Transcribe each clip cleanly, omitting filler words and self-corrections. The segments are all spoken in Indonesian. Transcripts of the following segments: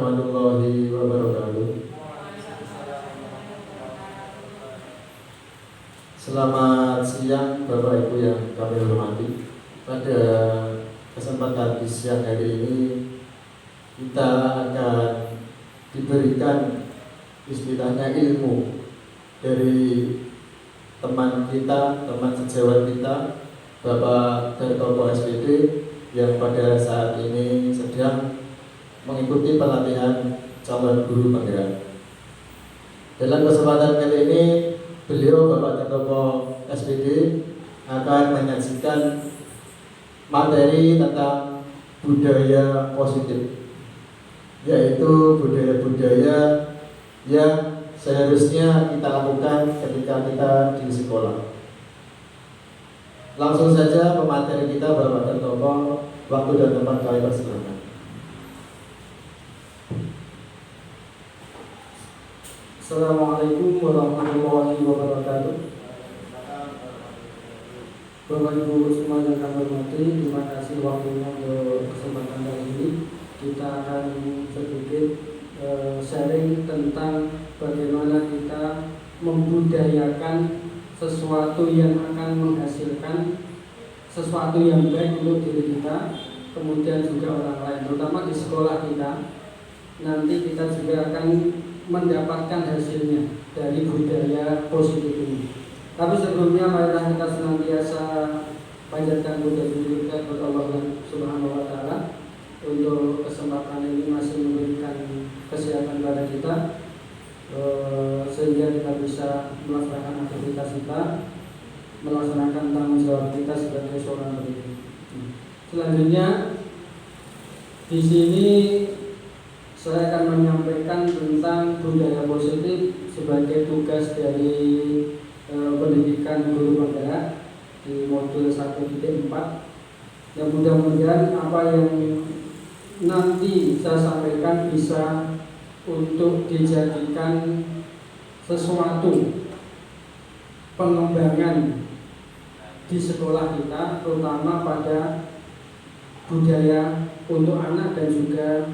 warahmatullahi wabarakatuh. Selamat siang Bapak Ibu yang kami hormati. Pada kesempatan di siang hari ini kita akan diberikan istilahnya ilmu dari teman kita, teman sejawat kita, Bapak Dartopo SPD yang pada saat ini sedang mengikuti pelatihan calon guru penggerak. Dalam kesempatan kali ini beliau Bapak Dartopo SPD akan menyajikan materi tentang budaya positif, yaitu budaya-budaya yang seharusnya kita lakukan ketika kita di sekolah. Langsung saja pemateri kita Bapak Dartopo, waktu dan tempat kami persilakan. Assalamualaikum warahmatullahi wabarakatuh. Bapak Ibu semua yang kami hormati, terima kasih waktunya untuk kesempatan kali ini. Kita akan sedikit sharing tentang bagaimana kita membudayakan sesuatu yang akan menghasilkan sesuatu yang baik untuk diri kita, kemudian juga orang lain, terutama di sekolah kita. Nanti kita juga akan mendapatkan hasilnya dari budaya positif ini. Tapi sebelumnya marilah kita senantiasa panjatkan puji kita kepada Allah Subhanahu wa taala untuk kesempatan ini masih memberikan kesehatan pada kita, sehingga kita bisa melaksanakan aktivitas kita, melaksanakan tanggung jawab kita sebagai seorang pendidik. Selanjutnya di sini saya akan menyampaikan tentang budaya positif sebagai tugas dari pendidikan guru penggerak di modul 1.4. yang mudah-mudahan apa yang nanti saya sampaikan bisa untuk dijadikan sesuatu pengembangan di sekolah kita, terutama pada budaya untuk anak dan juga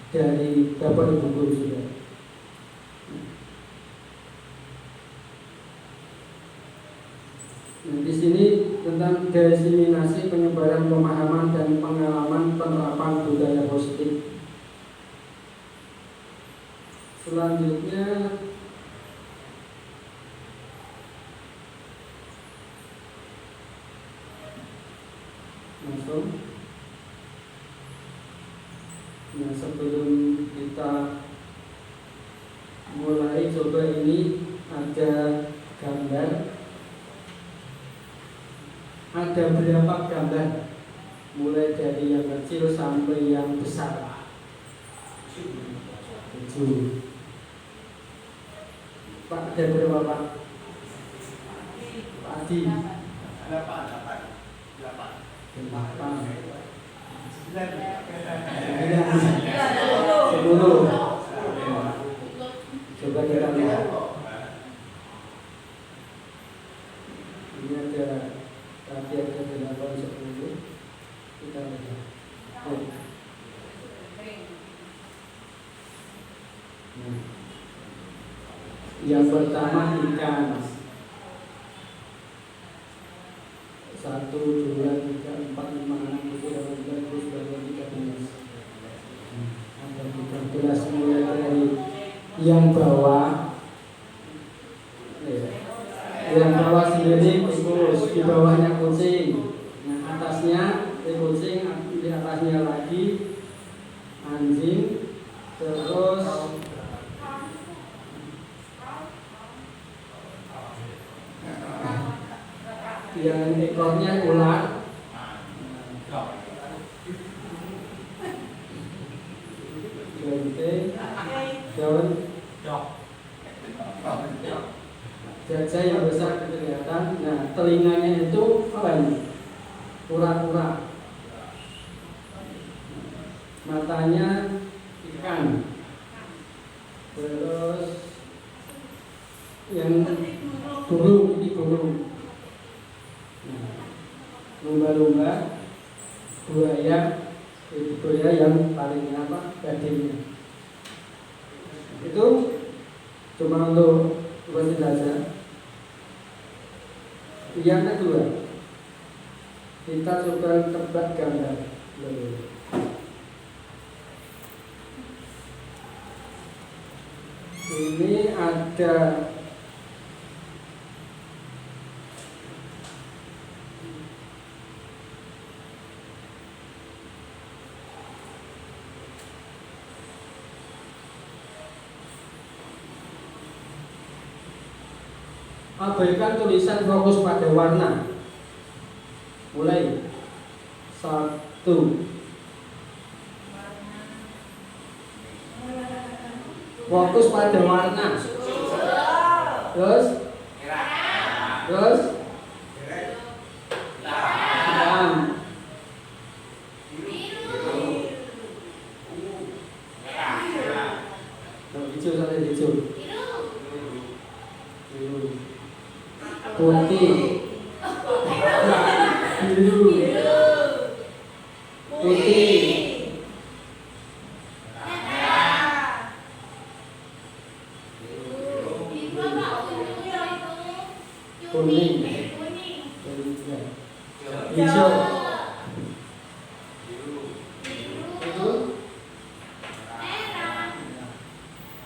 dari Bapak Ibu guru juga. Nah, di sini tentang diseminasi penyebaran pemahaman dan pengalaman penerapan budaya positif. Selanjutnya langsung. Nah, sebelum kita mulai, coba ini ada gambar. Ada berapa gambar? Mulai dari yang kecil sampai yang besar. 7. Pak, ada berapa Pak? Pak Adi. 10. Coba kita lihat. Ini ada tadi ada 8, 10. Kita lihat. Yang pertama ikan. 1, 2, 3, 4, 5, 6, 7, 8, 9, 10, 11, 12, 13 mulai dari yang bawah. Yang bawah sendiri tikus, di bawahnya kucing. Nah, atasnya kucing, di atasnya lagi anjing, terus yang ekornya ular, daun gajah yang besar kelihatan. Nah, telinganya itu apa ini? Kura-kura. Matanya ikan. Terus yang burung, ini burung. Nah, lumba-lumba, buaya, itu buaya yang paling apa? Gadingnya. Itu cuma untuk buat saja. Yang kedua, kita coba tebak gambar. Ini ada abaikan tulisan, fokus pada warna. Mulai 1. Fokus pada warna. Terus hitam. Hijau sampai hijau. Putih. Biru. Putih. Kuning. Hijau. Itu.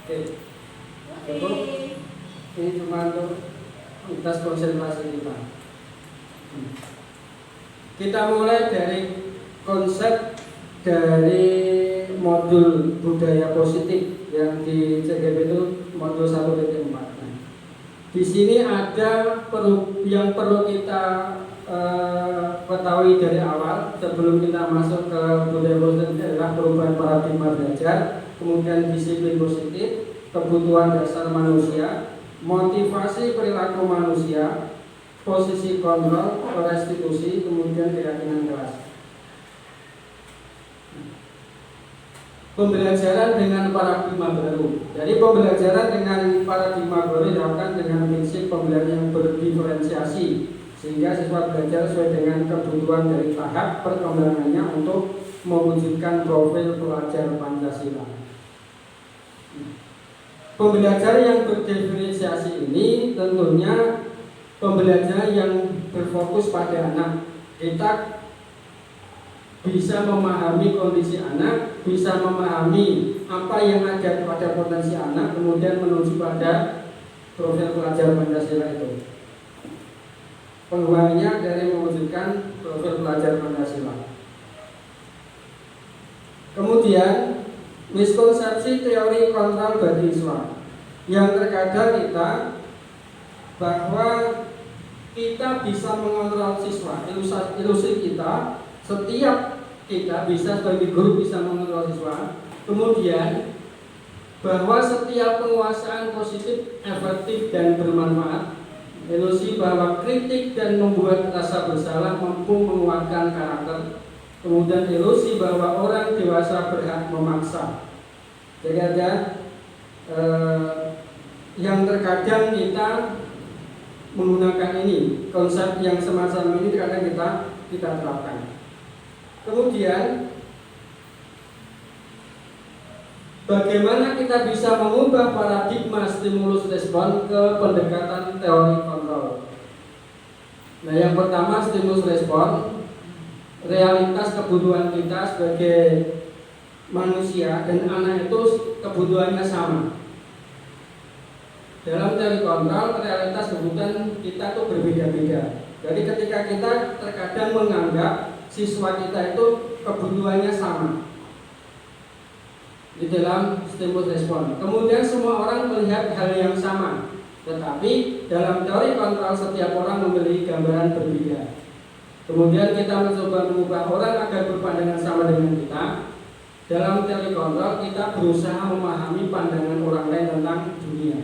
Oke. Cukup. Ini cuma untuk tes konsentrasi kita. Kita mulai dari konsep dari modul budaya positif yang di CGP itu modul 1.4. Di sini ada yang perlu kita ketahui dari awal sebelum kita masuk ke budaya positif adalah perubahan paradigma belajar, kemudian disiplin positif, kebutuhan dasar manusia, motivasi perilaku manusia, posisi kontrol, restitusi, kemudian keyakinan kelas. Pembelajaran dengan paradigma baru. Jadi pembelajaran dengan paradigma baru dilakukan dengan prinsip pembelajaran yang berdiferensiasi, sehingga siswa belajar sesuai dengan kebutuhan dari tahap perkembangannya untuk mewujudkan profil pelajar Pancasila. Pembelajaran yang berdiferensiasi ini tentunya pembelajaran yang berfokus pada anak. Kita bisa memahami kondisi anak, bisa memahami apa yang ada pada potensi anak, kemudian menuju pada profil pelajar Pancasila itu. Peluangnya dari mewujudkan profil pelajar Pancasila. Kemudian miskonsepsi teori kontrol bagi siswa, yang terkadang kita bahwa kita bisa mengontrol siswa, ilusi kita. Setiap kita bisa sebagai guru bisa mengontrol siswa. Kemudian bahwa setiap penguasaan positif, efektif dan bermanfaat. Ilusi bahwa kritik dan membuat rasa bersalah mampu menguatkan karakter. Kemudian ilusi bahwa orang dewasa berhak memaksa. Jadi ada yang terkadang kita menggunakan ini, konsep yang semacam ini terkadang kita terapkan. Kemudian bagaimana kita bisa mengubah paradigma stimulus respon ke pendekatan teori kontrol. Nah, yang pertama stimulus respon, realitas kebutuhan kita sebagai manusia dan anak itu kebutuhannya sama. Dalam teori kontrol, realitas kebutuhan kita itu berbeda-beda. Jadi ketika kita terkadang menganggap siswa kita itu kebutuhannya sama di dalam stimulus respon. Kemudian semua orang melihat hal yang sama, tetapi dalam teori kontrol setiap orang memiliki gambaran berbeda. Kemudian kita mencoba mengubah orang agar berpandangan sama dengan kita. Dalam teori kontrol kita berusaha memahami pandangan orang lain tentang dunia.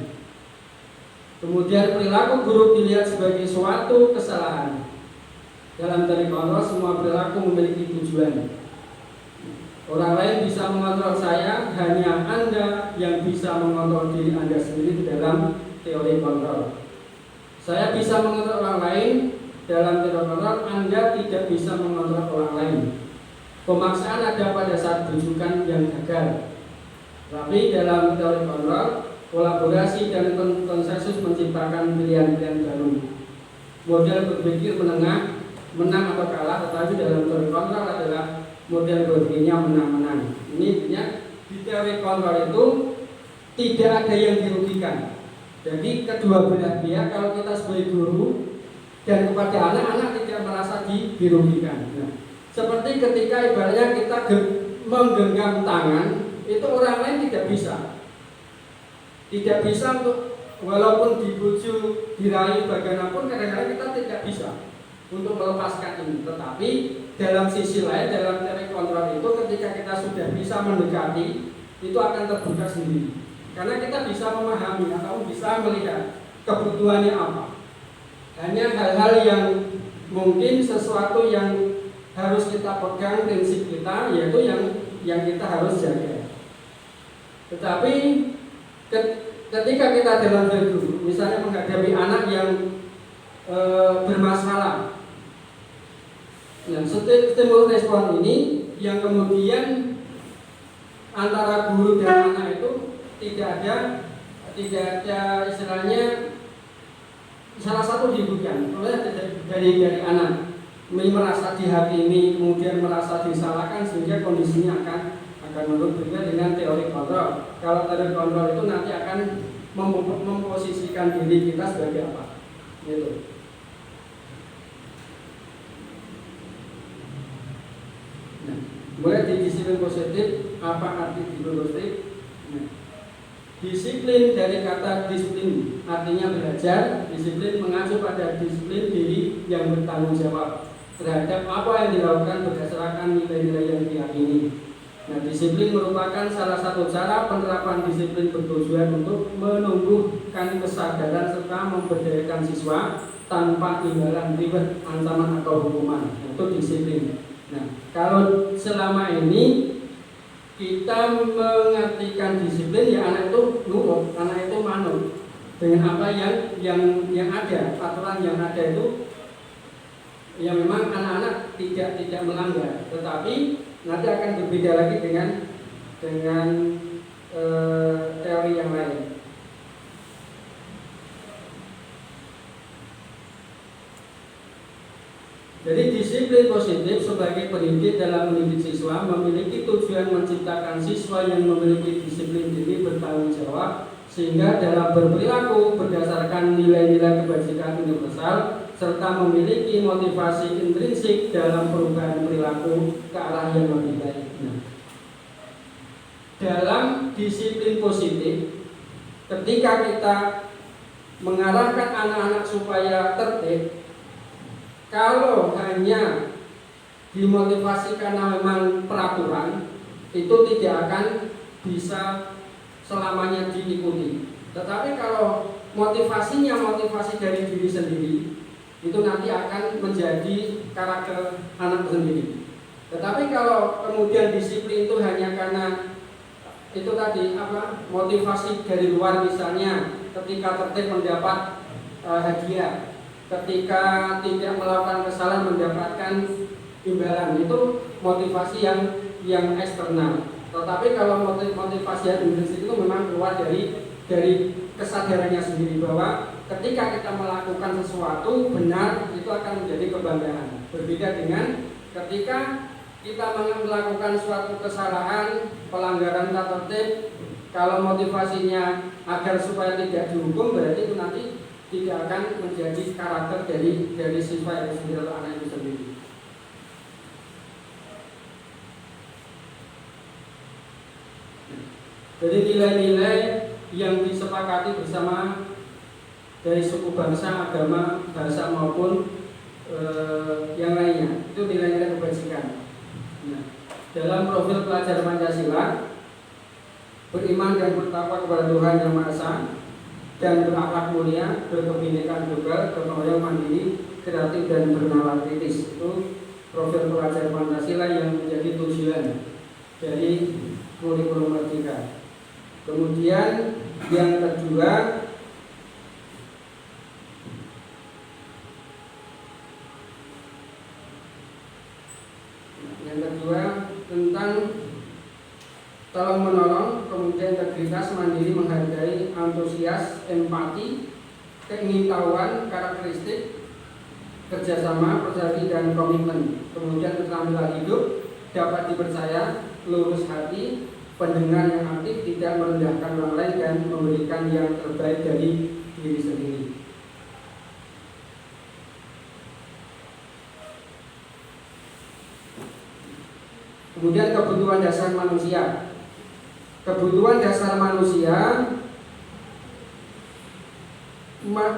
Kemudian perilaku guru dilihat sebagai suatu kesalahan. Dalam teori kontrol semua perilaku memiliki tujuan. Orang lain bisa mengontrol saya, hanya Anda yang bisa mengontrol diri Anda sendiri dalam teori kontrol. Saya bisa mengontrol orang lain, dalam teori kontrol Anda tidak bisa mengontrol orang lain. Pemaksaan ada pada saat rujukan yang gagal. Tapi dalam teori kontrol, kolaborasi dan konsensus menciptakan pilihan-pilihan baru. Model berpikir menengah, menang atau kalah, tetapi dalam teori kontrol adalah model berpikirnya menang-menang. Ini artinya di teori kontrol itu tidak ada yang dirugikan. Jadi kedua belah pihak, kalau kita sebagai guru dan kepada anak-anak tidak merasa dirugikan. Nah, seperti ketika ibaratnya kita menggenggam tangan, itu orang lain tidak bisa untuk walaupun dibujuk, diraih bagaimanapun, kadang-kadang kita tidak bisa untuk melepaskan ini. Tetapi dalam sisi lain, dalam teori kontrol itu, ketika kita sudah bisa mendekati, itu akan terbuka sendiri. Karena kita bisa memahami atau bisa melihat kebutuhannya apa. Hanya hal-hal yang mungkin sesuatu yang harus kita pegang, prinsip kita, yaitu yang kita harus jaga. Tetapi ketika kita dalam hidup, misalnya menghadapi anak yang bermasalah, nah, stimulus respon ini yang kemudian antara guru dan anak itu tidak ada istilahnya salah satu dirugikan oleh dari anak merasa dihakimi, kemudian merasa disalahkan, sehingga kondisinya akan menurut berbeda dengan teori kontrol. Kalau teori kontrol itu nanti akan memposisikan diri kita sebagai apa, gitu. Nah, mulai di disiplin positif, apa arti disiplin positif? Nah, disiplin dari kata disiplin artinya belajar. Disiplin mengacu pada disiplin diri yang bertanggung jawab terhadap apa yang dilakukan berdasarkan nilai-nilai yang diyakini. Nah, disiplin merupakan salah satu cara penerapan disiplin bertujuan untuk menumbuhkan kesadaran serta memberdayakan siswa tanpa imbalan ribet, ancaman atau hukuman. Itu disiplin. Nah, kalau selama ini kita mengartikan disiplin, ya anak itu nurut, anak itu manut dengan apa yang ada, aturan yang ada itu, ya memang anak-anak tidak melanggar. Tetapi nanti akan berbeda lagi dengan teori yang lain. Jadi disiplin positif sebagai pendidik dalam mendidik siswa memiliki tujuan menciptakan siswa yang memiliki disiplin diri bertanggung jawab, sehingga dalam berperilaku berdasarkan nilai-nilai kebajikan universal serta memiliki motivasi intrinsik dalam perubahan perilaku ke arah yang lebih baik. Nah, dalam disiplin positif, ketika kita mengarahkan anak-anak supaya tertib, kalau hanya dimotivasi karena memang peraturan, itu tidak akan bisa selamanya diikuti. Tetapi kalau motivasinya motivasi dari diri sendiri, itu nanti akan menjadi karakter anak sendiri. Tetapi kalau kemudian disiplin itu hanya karena itu tadi motivasi dari luar, misalnya ketika tertib mendapat hadiah, ketika tidak melakukan kesalahan mendapatkan imbalan, itu motivasi yang eksternal. Tetapi kalau motivasi yang intrinsik itu memang keluar dari kesadarannya sendiri, bahwa ketika kita melakukan sesuatu benar, itu akan menjadi kebanggaan. Berbeda dengan ketika kita melakukan suatu kesalahan, pelanggaran tata tertib, kalau motivasinya agar supaya tidak dihukum, berarti itu nanti tidak akan menjadi karakter dari siswa itu sendiri atau anak itu sendiri. Jadi nilai-nilai yang disepakati bersama dari suku bangsa, agama, bahasa maupun yang lainnya, itu nilai-nilai kebajikan. Nah, dalam profil pelajar Pancasila, beriman dan bertakwa kepada Tuhan Yang Maha Esa, dan berakhlak mulia, berkebinekaan tunggal, bertanggung mandiri, kreatif dan bernalar kritis. Itu profil pelajar Pancasila yang menjadi tujuan dari kurikulum Merdeka. Kemudian yang kedua, tentang tolong menolong, kemudian integritas, mandiri, menghargai, antusias, empati, keingintahuan, karakteristik, kerjasama, persaudaraan dan komitmen. Kemudian keterampilan hidup, dapat dipercaya, lurus hati, pendengar yang aktif, tidak merendahkan orang lain dan memberikan yang terbaik dari diri sendiri. Kemudian kebutuhan dasar manusia. Kebutuhan dasar manusia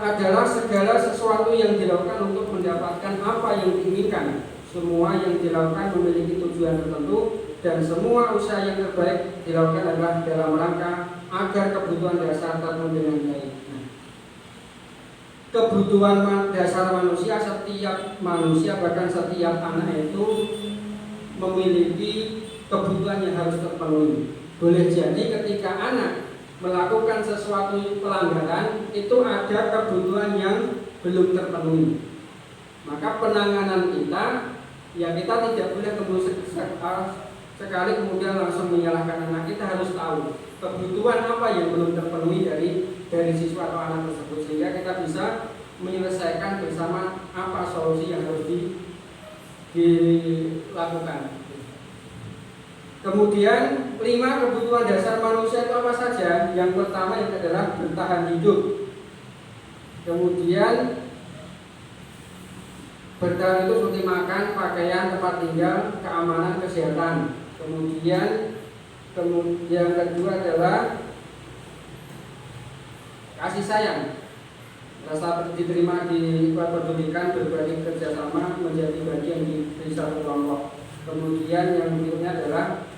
adalah segala sesuatu yang dilakukan untuk mendapatkan apa yang diinginkan. Semua yang dilakukan memiliki tujuan tertentu dan semua usaha yang terbaik dilakukan adalah dalam rangka agar kebutuhan dasar terpenuhi dengan baik. Kebutuhan dasar manusia, setiap manusia bahkan setiap anak itu memiliki kebutuhan yang harus terpenuhi. Boleh jadi ketika anak melakukan sesuatu pelanggaran itu ada kebutuhan yang belum terpenuhi. Maka penanganan kita, ya kita tidak boleh sekali kemudian langsung menyalahkan anak. Kita harus tahu kebutuhan apa yang belum terpenuhi dari siswa atau anak tersebut, sehingga kita bisa menyelesaikan bersama apa solusi yang harus dilakukan. Kemudian 5 kebutuhan dasar manusia itu apa saja? Yang pertama itu adalah bertahan hidup. Kemudian bertahan itu seperti makan, pakaian, tempat tinggal, keamanan, kesehatan. Kemudian yang kedua adalah kasih sayang, rasa diterima, dipedulikan, berbagi, kerjasama, menjadi bagian di satu kelompok. Kemudian yang berikutnya adalah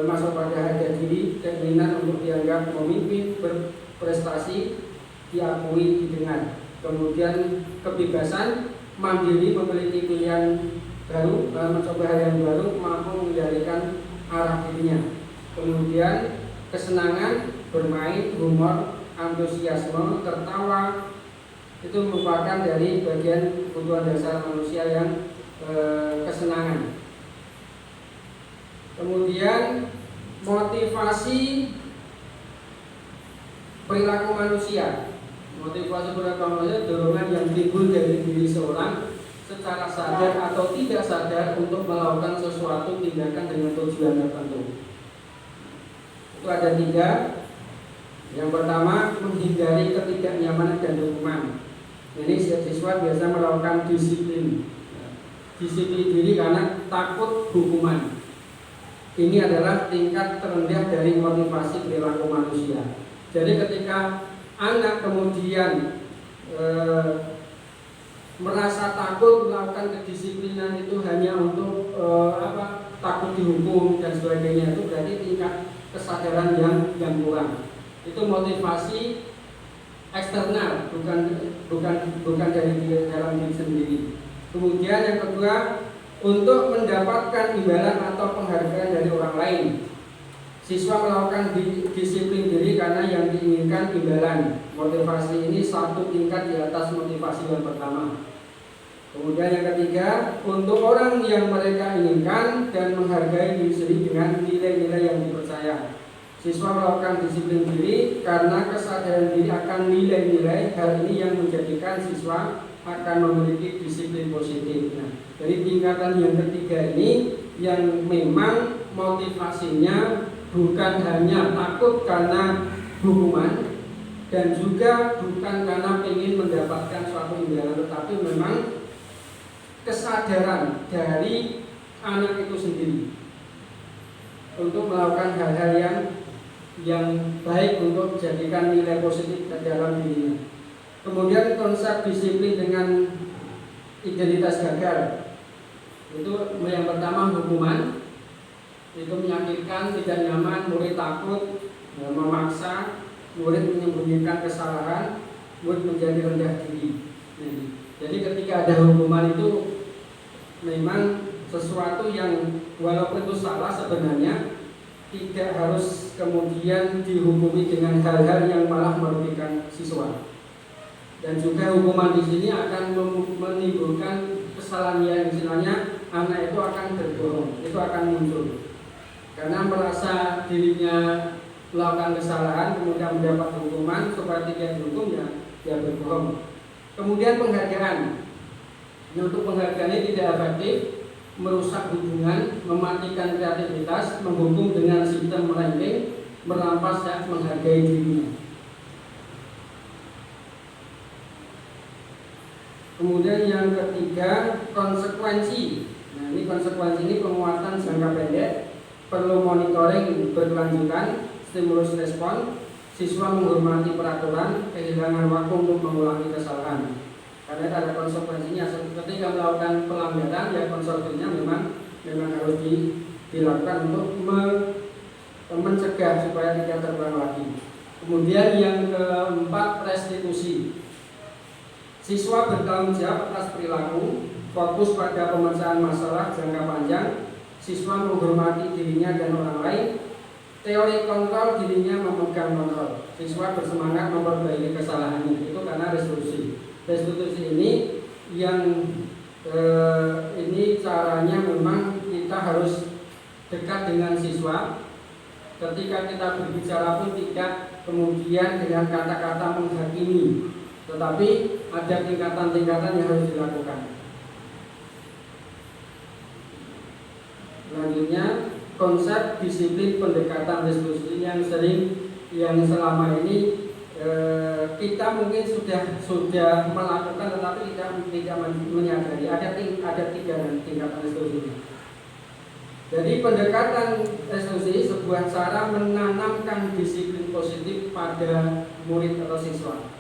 masuk pada harga diri, keinginan untuk dianggap memimpin, berprestasi, diakui, didengar. Kemudian kebebasan, mandiri, memiliki pilihan baru, mencoba hal yang baru, mampu mengendalikan arah dirinya. Kemudian kesenangan, bermain, humor, antusiasme, tertawa, itu merupakan dari bagian kebutuhan dasar manusia yang kesenangan. Kemudian motivasi perilaku manusia. Motivasi perilaku manusia dorongan yang timbul dari diri seorang secara sadar atau tidak sadar untuk melakukan sesuatu tindakan dengan tujuan tertentu. Itu ada 3. Yang pertama, menghindari ketidaknyamanan dan hukuman. Ini siswa biasa melakukan disiplin diri karena takut hukuman. Ini adalah tingkat terendah dari motivasi perilaku manusia. Jadi ketika anak kemudian merasa takut melakukan kedisiplinan itu hanya untuk takut dihukum dan sebagainya, itu berarti tingkat kesadaran yang kurang. Itu motivasi eksternal, bukan dari dalam diri sendiri. Kemudian yang kedua, untuk mendapatkan imbalan atau penghargaan dari orang lain. Siswa melakukan disiplin diri karena yang diinginkan imbalan. Motivasi ini satu tingkat di atas motivasi yang pertama. Kemudian yang ketiga, untuk orang yang mereka inginkan dan menghargai diri sendiri dengan nilai-nilai yang dipercaya. Siswa melakukan disiplin diri karena kesadaran diri akan nilai-nilai. Hal ini yang menjadikan siswa akan memiliki disiplin positif. Nah, dari tingkatan yang ketiga ini yang memang motivasinya bukan hanya takut karena hukuman dan juga bukan karena ingin mendapatkan suatu imbalan, tetapi memang kesadaran dari anak itu sendiri untuk melakukan hal-hal yang baik untuk menjadikan nilai positif dalam dirinya. Kemudian konsep disiplin dengan identitas gagal. Itu yang pertama, hukuman. Itu menyakitkan, tidak nyaman, murid takut, memaksa, murid menyembunyikan kesalahan, murid menjadi rendah diri. Jadi ketika ada hukuman itu memang sesuatu yang walaupun itu salah sebenarnya tidak harus kemudian dihukumi dengan hal-hal yang malah merugikan siswa. Dan juga hukuman di sini akan menimbulkan kesalahan yang istilahnya anak itu akan berbohong, itu akan muncul karena merasa dirinya melakukan kesalahan kemudian mendapat hukuman supaya tidak dihukum, ya dia berbohong. Kemudian penghargaan. Untuk penghargaan ini tidak efektif, merusak hubungan, mematikan kreativitas, menghukum dengan sistem ranking, merampas hak menghargai dirinya. Kemudian yang ketiga, konsekuensi. Nah, ini konsekuensi ini penguatan jangka pendek, perlu monitoring berkelanjutan, stimulus respon, siswa menghormati peraturan, kehilangan waktu untuk mengulangi kesalahan. Karena ada konsekuensinya. Ketika melakukan pelanggaran, ya konsekuensinya memang harus dilakukan untuk mencegah supaya tidak terulang lagi. Kemudian yang keempat, restitusi. Siswa bertanggung jawab atas perilaku, fokus pada pemecahan masalah jangka panjang, siswa menghormati dirinya dan orang lain, teori kontrol, dirinya memegang kontrol, siswa bersemangat memperbaiki kesalahannya. Itu karena restitusi. Restitusi ini yang ini caranya memang kita harus dekat dengan siswa. Ketika kita berbicara pun tidak kemudian dengan kata-kata menghakimi, tetapi ada tingkatan-tingkatan yang harus dilakukan. Selanjutnya, konsep disiplin pendekatan restitusi yang selama ini kita mungkin sudah melakukan, tetapi tidak menyadari ada tiga tingkatan restitusi. Jadi pendekatan restitusi sebuah cara menanamkan disiplin positif pada murid atau siswa.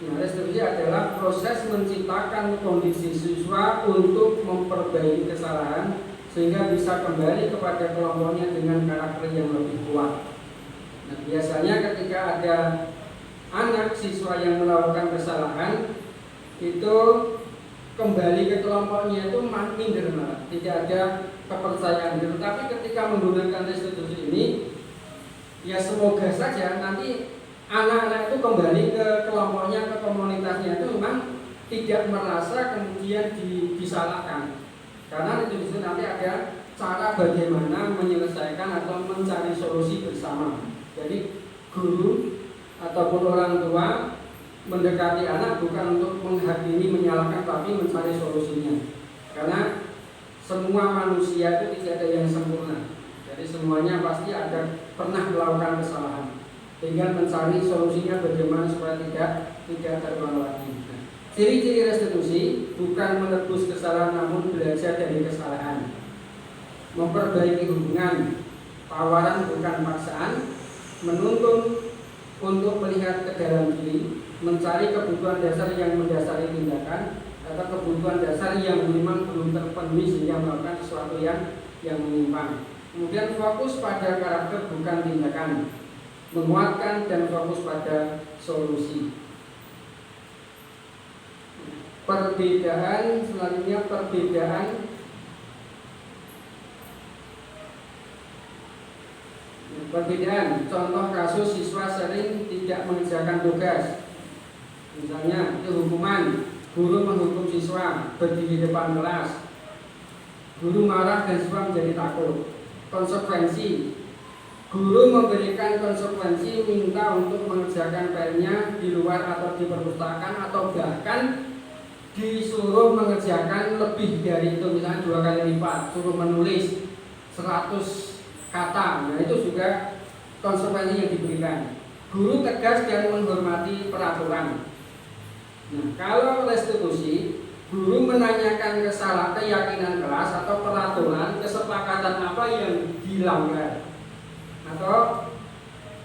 Nah, restitusi adalah proses menciptakan kondisi siswa untuk memperbaiki kesalahan sehingga bisa kembali kepada kelompoknya dengan karakter yang lebih kuat. Nah, biasanya ketika ada anak siswa yang melakukan kesalahan itu kembali ke kelompoknya itu minder, tidak ada kepercayaan. Tetapi ketika menggunakan restitusi ini, ya semoga saja nanti anak-anak itu kembali ke kelompoknya, ke komunitasnya itu memang tidak merasa kemudian disalahkan. Karena itu nanti ada cara bagaimana menyelesaikan atau mencari solusi bersama. Jadi guru ataupun orang tua mendekati anak bukan untuk menghakimi, menyalahkan, tapi mencari solusinya. Karena semua manusia itu tidak ada yang sempurna. Jadi semuanya pasti ada pernah melakukan kesalahan. Tinggal mencari solusinya bagaimana supaya tidak terulang lagi. Ciri-ciri restitusi bukan menebus kesalahan namun belajar dari kesalahan, memperbaiki hubungan, tawaran bukan paksaan, menuntun untuk melihat ke dalam diri, mencari kebutuhan dasar yang mendasari tindakan atau kebutuhan dasar yang memang belum terpenuhi sehingga melakukan sesuatu yang menyimpang. Kemudian fokus pada karakter bukan tindakan, menguatkan dan fokus pada solusi. Perbedaan selanjutnya, perbedaan contoh kasus siswa sering tidak mengerjakan tugas. Misalnya itu hukuman, guru menghukum siswa berdiri di depan kelas, guru marah dan siswa menjadi takut. Konsekuensi, guru memberikan konsekuensi minta untuk mengerjakan PR-nya di luar atau di perpustakaan, atau bahkan disuruh mengerjakan lebih dari itu, misalnya 2 kali lipat, suruh menulis 100 kata. Nah itu juga konsekuensi yang diberikan. Guru tegas dan menghormati peraturan. Nah, kalau restitusi, guru menanyakan keyakinan kelas atau peraturan, kesepakatan apa yang dilanggar, atau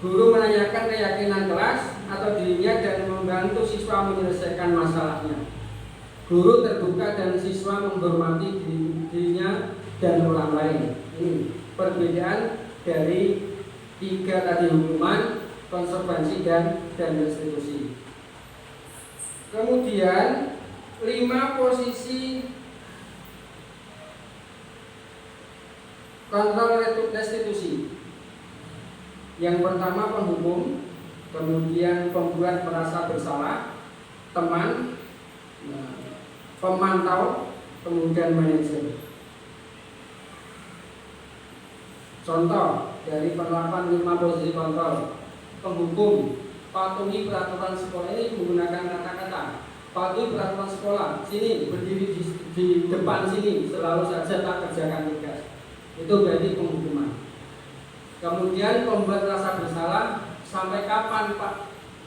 guru menanyakan keyakinan kelas atau dirinya dan membantu siswa menyelesaikan masalahnya. Guru terbuka dan siswa menghormati dirinya dan orang lain. Ini perbedaan dari 3 tadi, hukuman, konsekuensi dan restitusi. Kemudian 5 posisi kontrol restitusi. Yang pertama penghukum, kemudian pembuat merasa bersalah, teman, pemantau, kemudian manajer. Contoh, dari penerapan 5 posisi kontrol. Penghukum, patuhi peraturan sekolah ini menggunakan kata-kata. Patuhi peraturan sekolah, sini berdiri di depan sini, selalu saja tak kerjakan tugas. Itu berarti penghukuman. Kemudian pembuat rasa bersalah, sampai kapan Pak?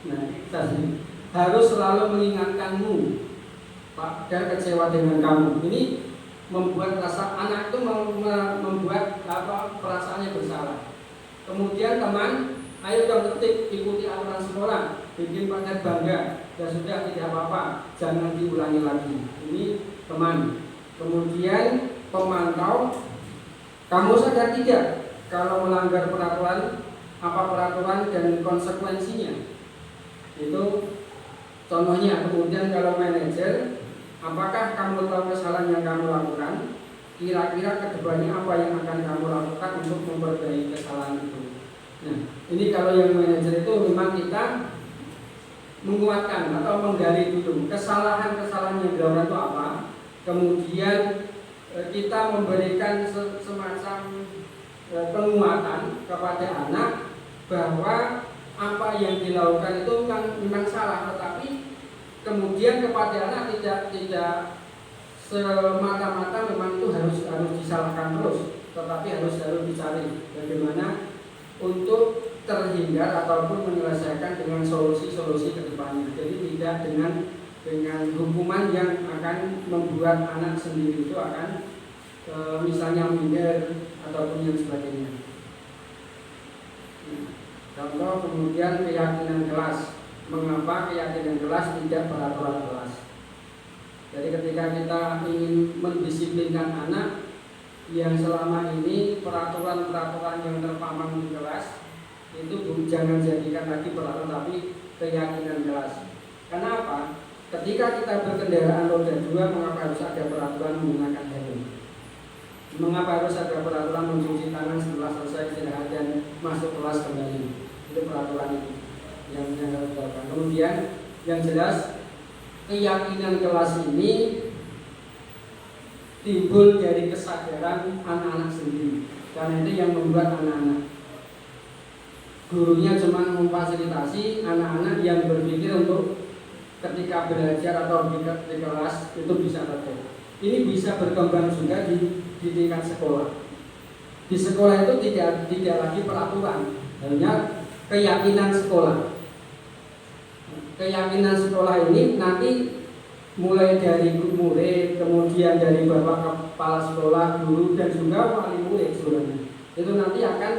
Nah, kita sini harus selalu mengingatkanmu, Pak, dan kecewa dengan kamu. Ini membuat rasa anak itu membuat perasaannya bersalah. Kemudian teman, ayo dong tertib, ikuti aturan sekolah, bikin paket bangga. Ya sudah, tidak apa-apa, jangan diulangi lagi. Ini teman. Kemudian pemantau, kamu sadar tidak kalau melanggar peraturan, apa peraturan dan konsekuensinya? Itu contohnya. Kemudian kalau manajer, apakah kamu tahu kesalahan yang kamu lakukan? Kira-kira kedepannya apa yang akan kamu lakukan untuk memperbaiki kesalahan itu? Nah, ini kalau yang manajer itu memang kita menguatkan atau menggali dulu kesalahan-kesalahan yang dilakukan itu apa. Kemudian kita memberikan semacam penguatan kepada anak bahwa apa yang dilakukan itu memang salah, tetapi kemudian kepada anak tidak semata-mata memang itu harus disalahkan terus, tetapi harus dicari bagaimana untuk terhindar ataupun menyelesaikan dengan solusi-solusi ke depannya. Jadi tidak dengan hukuman yang akan membuat anak sendiri itu akan misalnya minder ataupun yang sebagainya. Contoh kemudian keyakinan kelas. Mengapa keyakinan kelas tidak peraturan kelas? Jadi ketika kita ingin mendisiplinkan anak yang selama ini peraturan-peraturan yang terpampang di kelas itu jangan jadikan lagi peraturan, tapi keyakinan kelas. Kenapa? Ketika kita berkendaraan roda 2, mengapa harus ada peraturan menggunakan helm? Mengapa harus ada peraturan mencuci tangan setelah selesai istirahat dan masuk kelas kembali? Itu peraturan itu yang harus dilakukan. Kemudian yang jelas keyakinan kelas ini timbul dari kesadaran anak-anak sendiri. Karena itu yang membuat anak-anak, gurunya cuma memfasilitasi anak-anak yang berpikir untuk ketika belajar atau di kelas itu bisa tertib. Ini bisa berkembang juga di tingkat sekolah. Di sekolah itu tidak lagi peraturan, hanya keyakinan sekolah. Keyakinan sekolah ini nanti mulai dari murid, kemudian dari bapak kepala sekolah, guru, dan juga wali murid sebenarnya. Itu nanti akan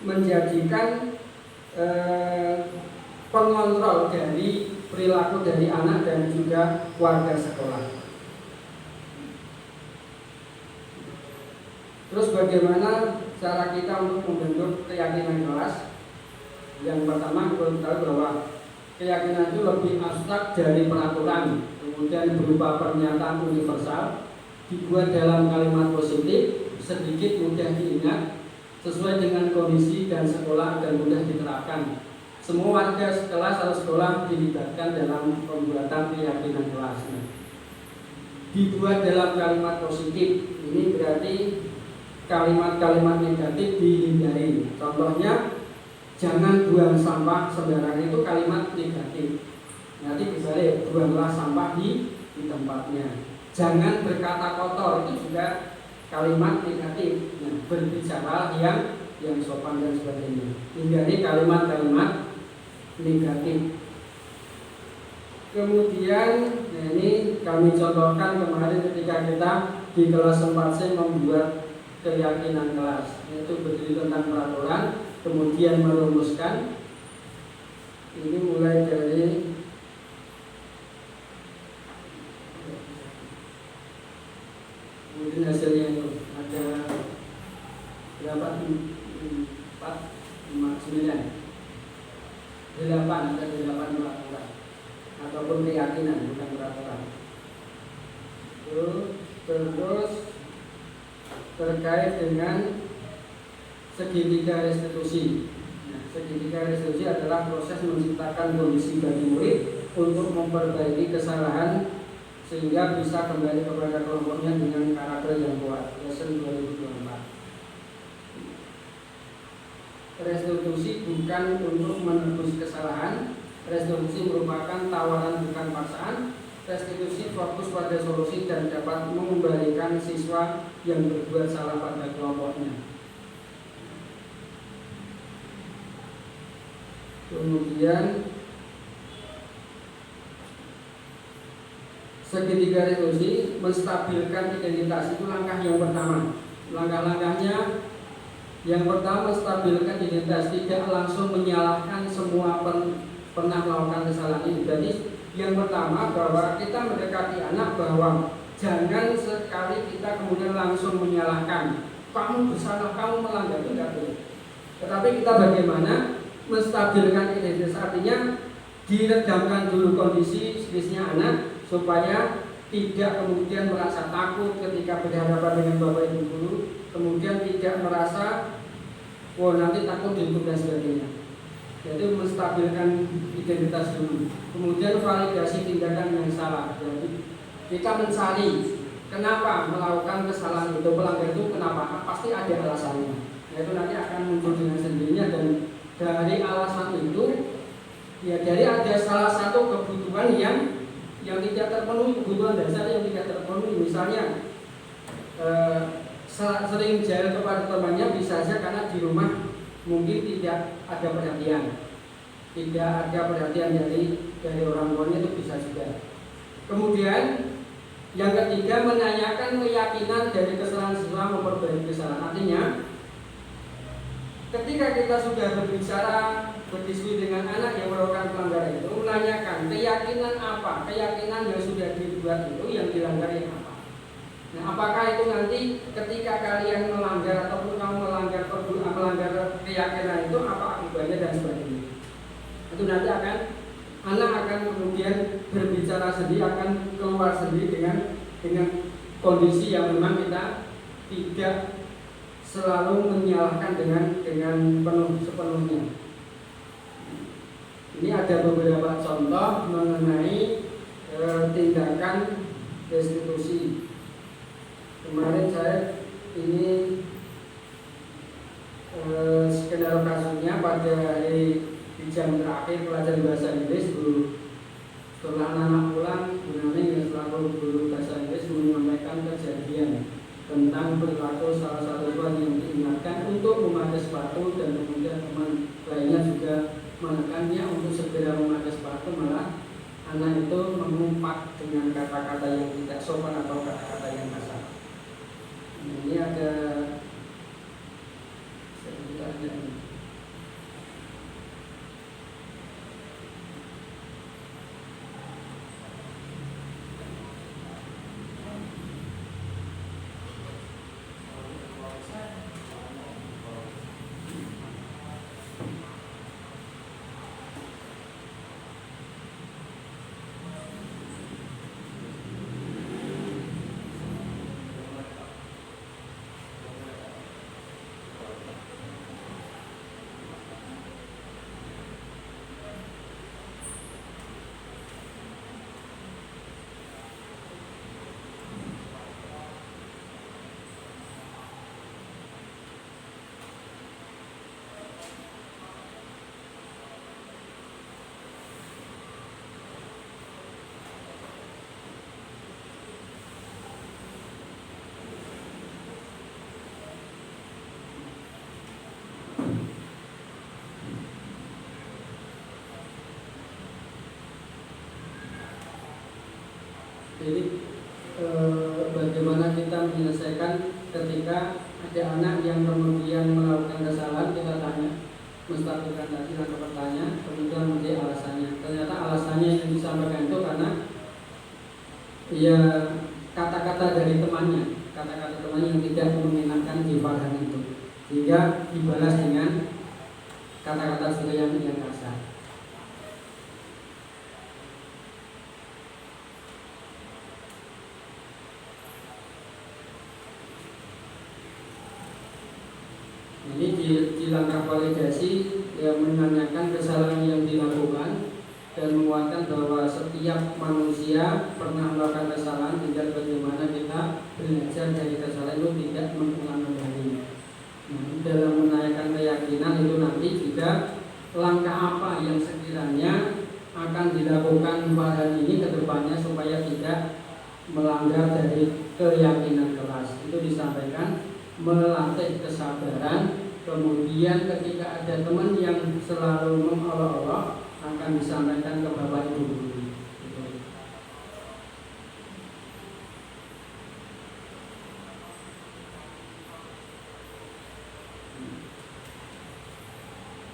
menjadikan pengontrol dari perilaku dari anak dan juga warga sekolah. Terus bagaimana cara kita untuk membentuk keyakinan kelas? Yang pertama kita tahu bahwa keyakinan itu lebih abstrak dari peraturan, kemudian berupa pernyataan universal, dibuat dalam kalimat positif, sedikit mudah diingat, sesuai dengan kondisi dan sekolah dan mudah diterapkan. Semua warga kelas atau sekolah dilibatkan dalam pembuatan keyakinan kelas. Dibuat dalam kalimat positif, ini berarti kalimat-kalimat negatif dihindari. Contohnya, jangan buang sampah sembarangan, itu kalimat negatif. Nanti misalnya buanglah sampah di tempatnya. Jangan berkata kotor, itu juga kalimat negatif. Nah, berbicara yang sopan dan sebagainya. Hindari kalimat-kalimat negatif. Kemudian ini kami contohkan kemarin ketika kita di kelas 4C membuat keyakinan kelas, yaitu berdiri tentang peraturan, kemudian merumuskan. Ini mulai dari kemudian hasilnya itu ada berapa? 4, 5, 9, 8, ada 8 peraturan ataupun keyakinan, bukan peraturan. Terus terkait dengan segitiga restitusi. Nah, segitiga restitusi adalah proses menciptakan kondisi bagi murid untuk memperbaiki kesalahan sehingga bisa kembali kepada kelompoknya dengan karakter yang kuat. Lesson 2024. restitusi bukan untuk menebus kesalahan. Restitusi merupakan tawaran bukan paksaan. Restitusi fokus pada solusi dan dapat mengembalikan siswa yang berbuat salah pada kelompoknya. Kemudian segitiga restitusi menstabilkan identitas itu langkah yang pertama. Langkah-langkahnya yang pertama, menstabilkan identitas, tidak langsung menyalahkan semua pernah melakukan kesalahan ini. Jadi yang pertama bahwa kita mendekati anak bahwa jangan sekali kita kemudian langsung menyalahkan kamu bersalah, kamu melanggar, itu tidak boleh. Tetapi kita bagaimana menstabilkan identitas, artinya diredamkan dulu kondisi psikisnya anak supaya tidak kemudian merasa takut ketika berhadapan dengan bapak ibu guru, kemudian tidak merasa nanti takut dihukum dan sebagainya. Jadi menstabilkan identitas dulu. Kemudian validasi tindakan yang salah. Jadi kita mencari kenapa melakukan kesalahan itu, pelanggar itu kenapa? Pasti ada alasannya. Yaitu nanti akan muncul dengan sendirinya, dan dari alasan itu ya dari ada salah satu kebutuhan yang tidak terpenuhi, kebutuhan dasar yang tidak terpenuhi. Misalnya sering jahil kepada temannya, bisa saja karena di rumah mungkin tidak ada perhatian, dari orang tuanya, itu bisa juga. Kemudian yang ketiga, menanyakan keyakinan dari kesalahan siswa memperbaiki kesalahan. Artinya ketika kita sudah berbicara, berdiskusi dengan anak yang melakukan pelanggaran itu, menanyakan keyakinan apa, keyakinan yang sudah dibuat itu yang dilanggar yang apa. Nah, apakah itu nanti ketika kalian melanggar ataupun kamu melanggar keyakinan itu apa akibatnya dan sebagainya. Itu nanti anak akan kemudian berbicara sendiri, akan keluar sendiri dengan kondisi yang memang kita tidak selalu menyalahkan dengan sepenuhnya. Ini ada beberapa contoh mengenai tindakan restitusi. Kemarin saya ini skenario kasusnya pada hari di jam terakhir pelajaran bahasa Inggris, setelah anak-anak pulang, Bu Nani yang selaku guru bahasa Inggris menyampaikan kejadian tentang perilaku salah satu siswa yang diingatkan untuk memakai sepatu, dan kemudian teman lainnya juga menekannya untuk segera memakai sepatu, malah anak itu mengumpat dengan kata-kata yang tidak sopan atau kata-kata yang kasar. Ini ada sedikit. Jadi bagaimana kita menyelesaikan ketika ada anak yang kemudian melakukan kesalahan, kita tanya, menstabilkan tadi atau bertanya, kemudian menjadi alasannya. Ternyata alasannya yang disampaikan itu karena ya kata-kata dari temannya, kata-kata temannya yang tidak menyenangkan di Farhan itu, sehingga dibalas dengan kata-kata yang kasar. Ini di langkah validasi yang menanyakan kesalahan yang dilakukan dan menguatkan bahwa setiap manusia pernah melakukan kesalahan, tinggal bagaimana kita belajar dari kesalahan itu tidak mengulang kembali. Dalam menanyakan keyakinan itu nanti apa yang sekiranya akan dilakukan para ini ke depannya supaya tidak melanggar dari keyakinan kelas. Itu disampaikan melatih kesabaran. Kemudian ketika ada teman yang selalu mengolok-olok akan disampaikan ke Bapak Ibu guru.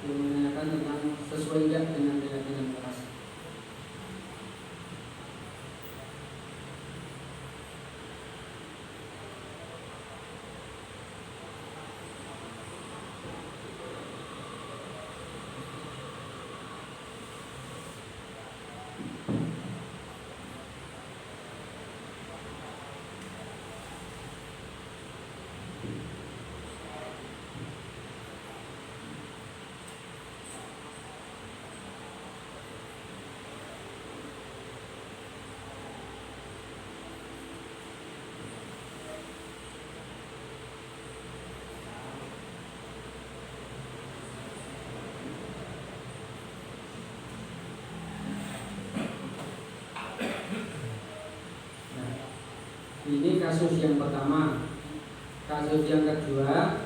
Menanyakan tentang sesuai tidak dengan keyakinan kelas. Ini kasus yang pertama. Kasus yang kedua,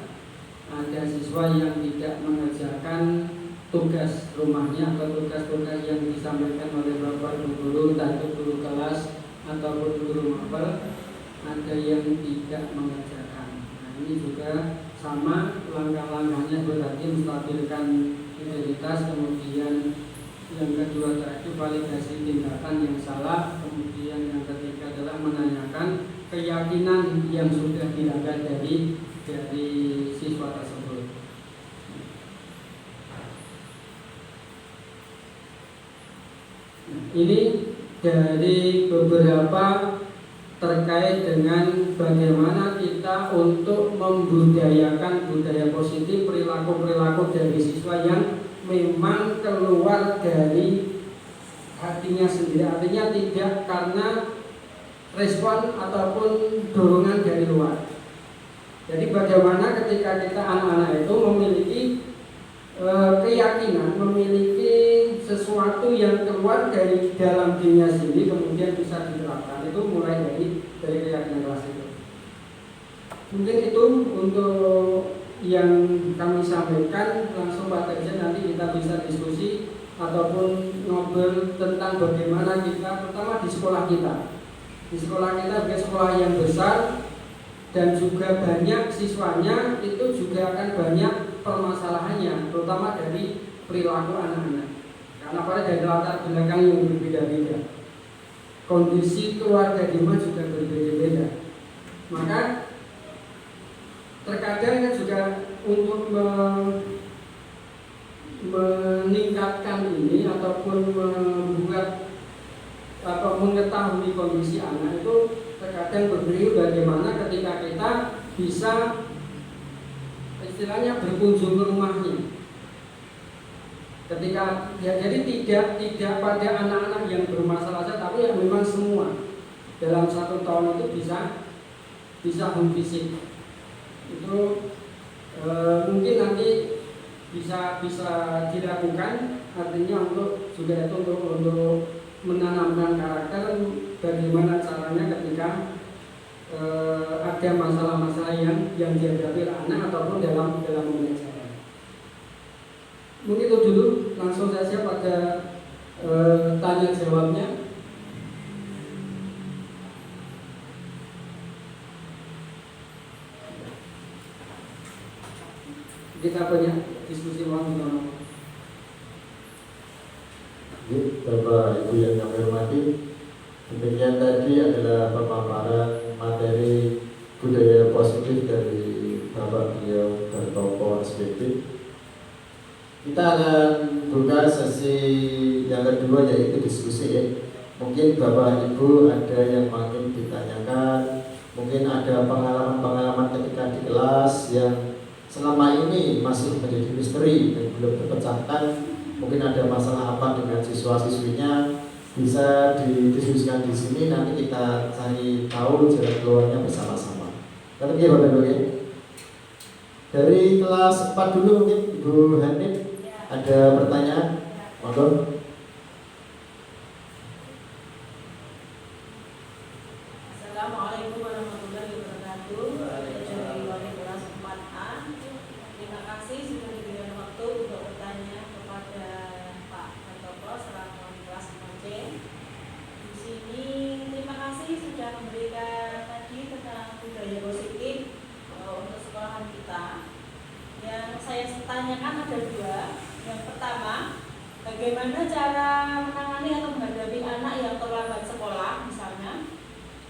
ada siswa yang tidak mengerjakan tugas rumahnya atau tugas-tugas yang disampaikan oleh Bapak Ibu guru, entah itu guru kelas ataupun guru mapel, ada yang tidak mengerjakan. Nah, ini juga sama langkah-langkahnya, berarti menstabilkan identitas, kemudian yang kedua terakhir validasi tindakan yang salah, kemudian yang ketiga adalah menanyakan keyakinan yang sudah dilanggar dari siswa tersebut. Ini dari beberapa terkait dengan bagaimana kita untuk membudayakan budaya positif, perilaku-perilaku dari siswa yang memang keluar dari hatinya sendiri, artinya tidak karena respon ataupun dorongan dari luar. Jadi bagaimana ketika kita anak-anak itu memiliki keyakinan, memiliki sesuatu yang keluar dari dalam dirinya sendiri kemudian bisa diterapkan, itu mulai dari keyakinan kelas itu. Mungkin itu untuk yang kami sampaikan. Langsung Pak Dirjen nanti kita bisa diskusi ataupun ngobrol tentang bagaimana kita, terutama di sekolah kita. Di sekolah kita sebagai sekolah yang besar dan juga banyak siswanya, itu juga akan banyak permasalahannya, terutama dari perilaku anak-anak. Karena pada dari latar belakang yang berbeda-beda, kondisi keluarga di rumah juga berbeda-beda. Maka terkadang juga untuk meningkatkan ini ataupun membuat atau mengetahui kondisi anak itu terkadang berbeda bagaimana ketika kita bisa istilahnya berkunjung ke rumahnya. Ketika ya, jadi tidak pada anak-anak yang bermasalah saja, tapi yang memang semua dalam 1 tahun itu bisa home visit. Itu mungkin nanti bisa dilakukan, artinya untuk juga itu untuk menanamkan karakter, bagaimana caranya ketika ada masalah-masalah yang dihadapi anak ataupun dalam pembelajaran. Mungkin itu dulu, langsung saja pada tanya jawabnya. Kita punya diskusi ulang. Bapak Ibu yang kami hormati, demikian tadi adalah pemaparan materi budaya positif dari Bapak beliau Bertopo SPP. Kita akan buka sesi yang kedua, yaitu diskusi ya. Mungkin Bapak Ibu ada yang makin ditanyakan, mungkin ada pengalaman-pengalaman ketika di kelas yang selama ini masih menjadi misteri dan belum terpecahkan. Mungkin ada masalah apa dengan siswa-siswinya, bisa didiskusikan di sini, nanti kita cari tahu jalan keluarnya bersama-sama. Tapi ya Bapak Ibu, dari kelas 4 dulu mungkin Ibu Hanif ada pertanyaan. Monggo. Assalamualaikum warahmatullahi wabarakatuh. Dari wali kelas 4A. Terima kasih sudah diberikan waktu untuk bertanya kepada Pak Hartopo selaku wali kelas 4C. Di sini terima kasih sudah memberikan tadi tentang budaya positif untuk sekolahan kita. Yang saya tanyakan ada dua. Yang pertama, bagaimana cara menangani atau menghadapi anak yang terlambat sekolah misalnya,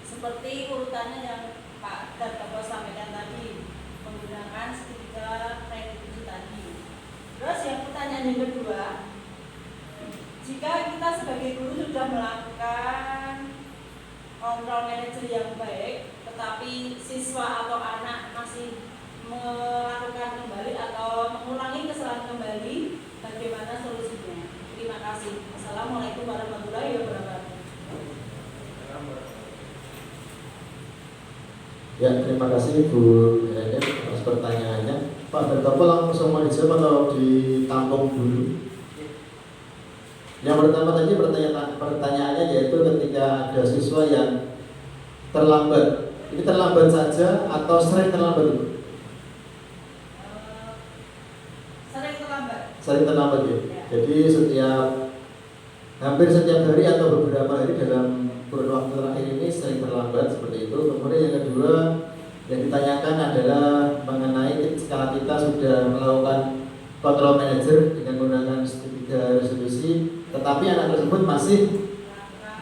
seperti urutannya yang Pak Hartopo sampaikan tadi, menggunakan segitiga retribusi tadi. Terus yang pertanyaan yang kedua, jika kita sebagai guru sudah melakukan kontrol manajer yang baik, tetapi siswa atau anak masih melakukan kembali atau mengulangi kesalahan kembali, bagaimana solusinya? Terima kasih. Assalamualaikum warahmatullahi wabarakatuh. Ya, terima kasih Bu Helen atas pertanyaannya. Pak Hartopo langsung mau dijawab atau ditampung dulu? Yang pertama tadi pertanyaannya yaitu ketika ada siswa yang terlambat, ini terlambat saja atau sering terlambat? Sering terlambat. Sering terlambat ya. Jadi hampir setiap hari atau beberapa hari dalam kurun waktu terakhir ini sering terlambat seperti itu. Kemudian yang kedua yang ditanyakan adalah mengenai skala kita sudah melakukan control manager dengan menggunakan tiga resolusi, tetapi anak tersebut masih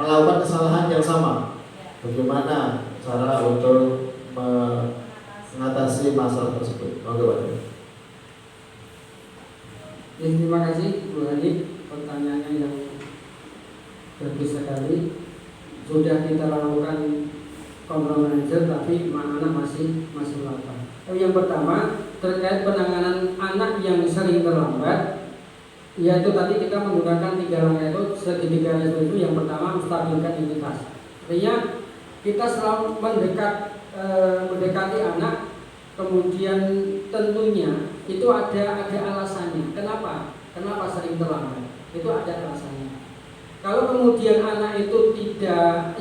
melakukan kesalahan yang sama. Bagaimana cara untuk mengatasi masalah tersebut? Monggo Pak. Ya, terima kasih Bu Hanif, pertanyaannya yang bagus sekali. Sudah kita lakukan kontrol manajer, tapi anak masih melakukan. Yang pertama terkait penanganan anak yang sering terlambat, yaitu tadi kita menggunakan 3 langkah itu, segitiga itu. Yang pertama menstabilkan identitas. Artinya kita selalu mendekati anak, kemudian tentunya itu ada alasannya. Kenapa sering terlambat? Itu ada alasannya. Kalau kemudian anak itu tidak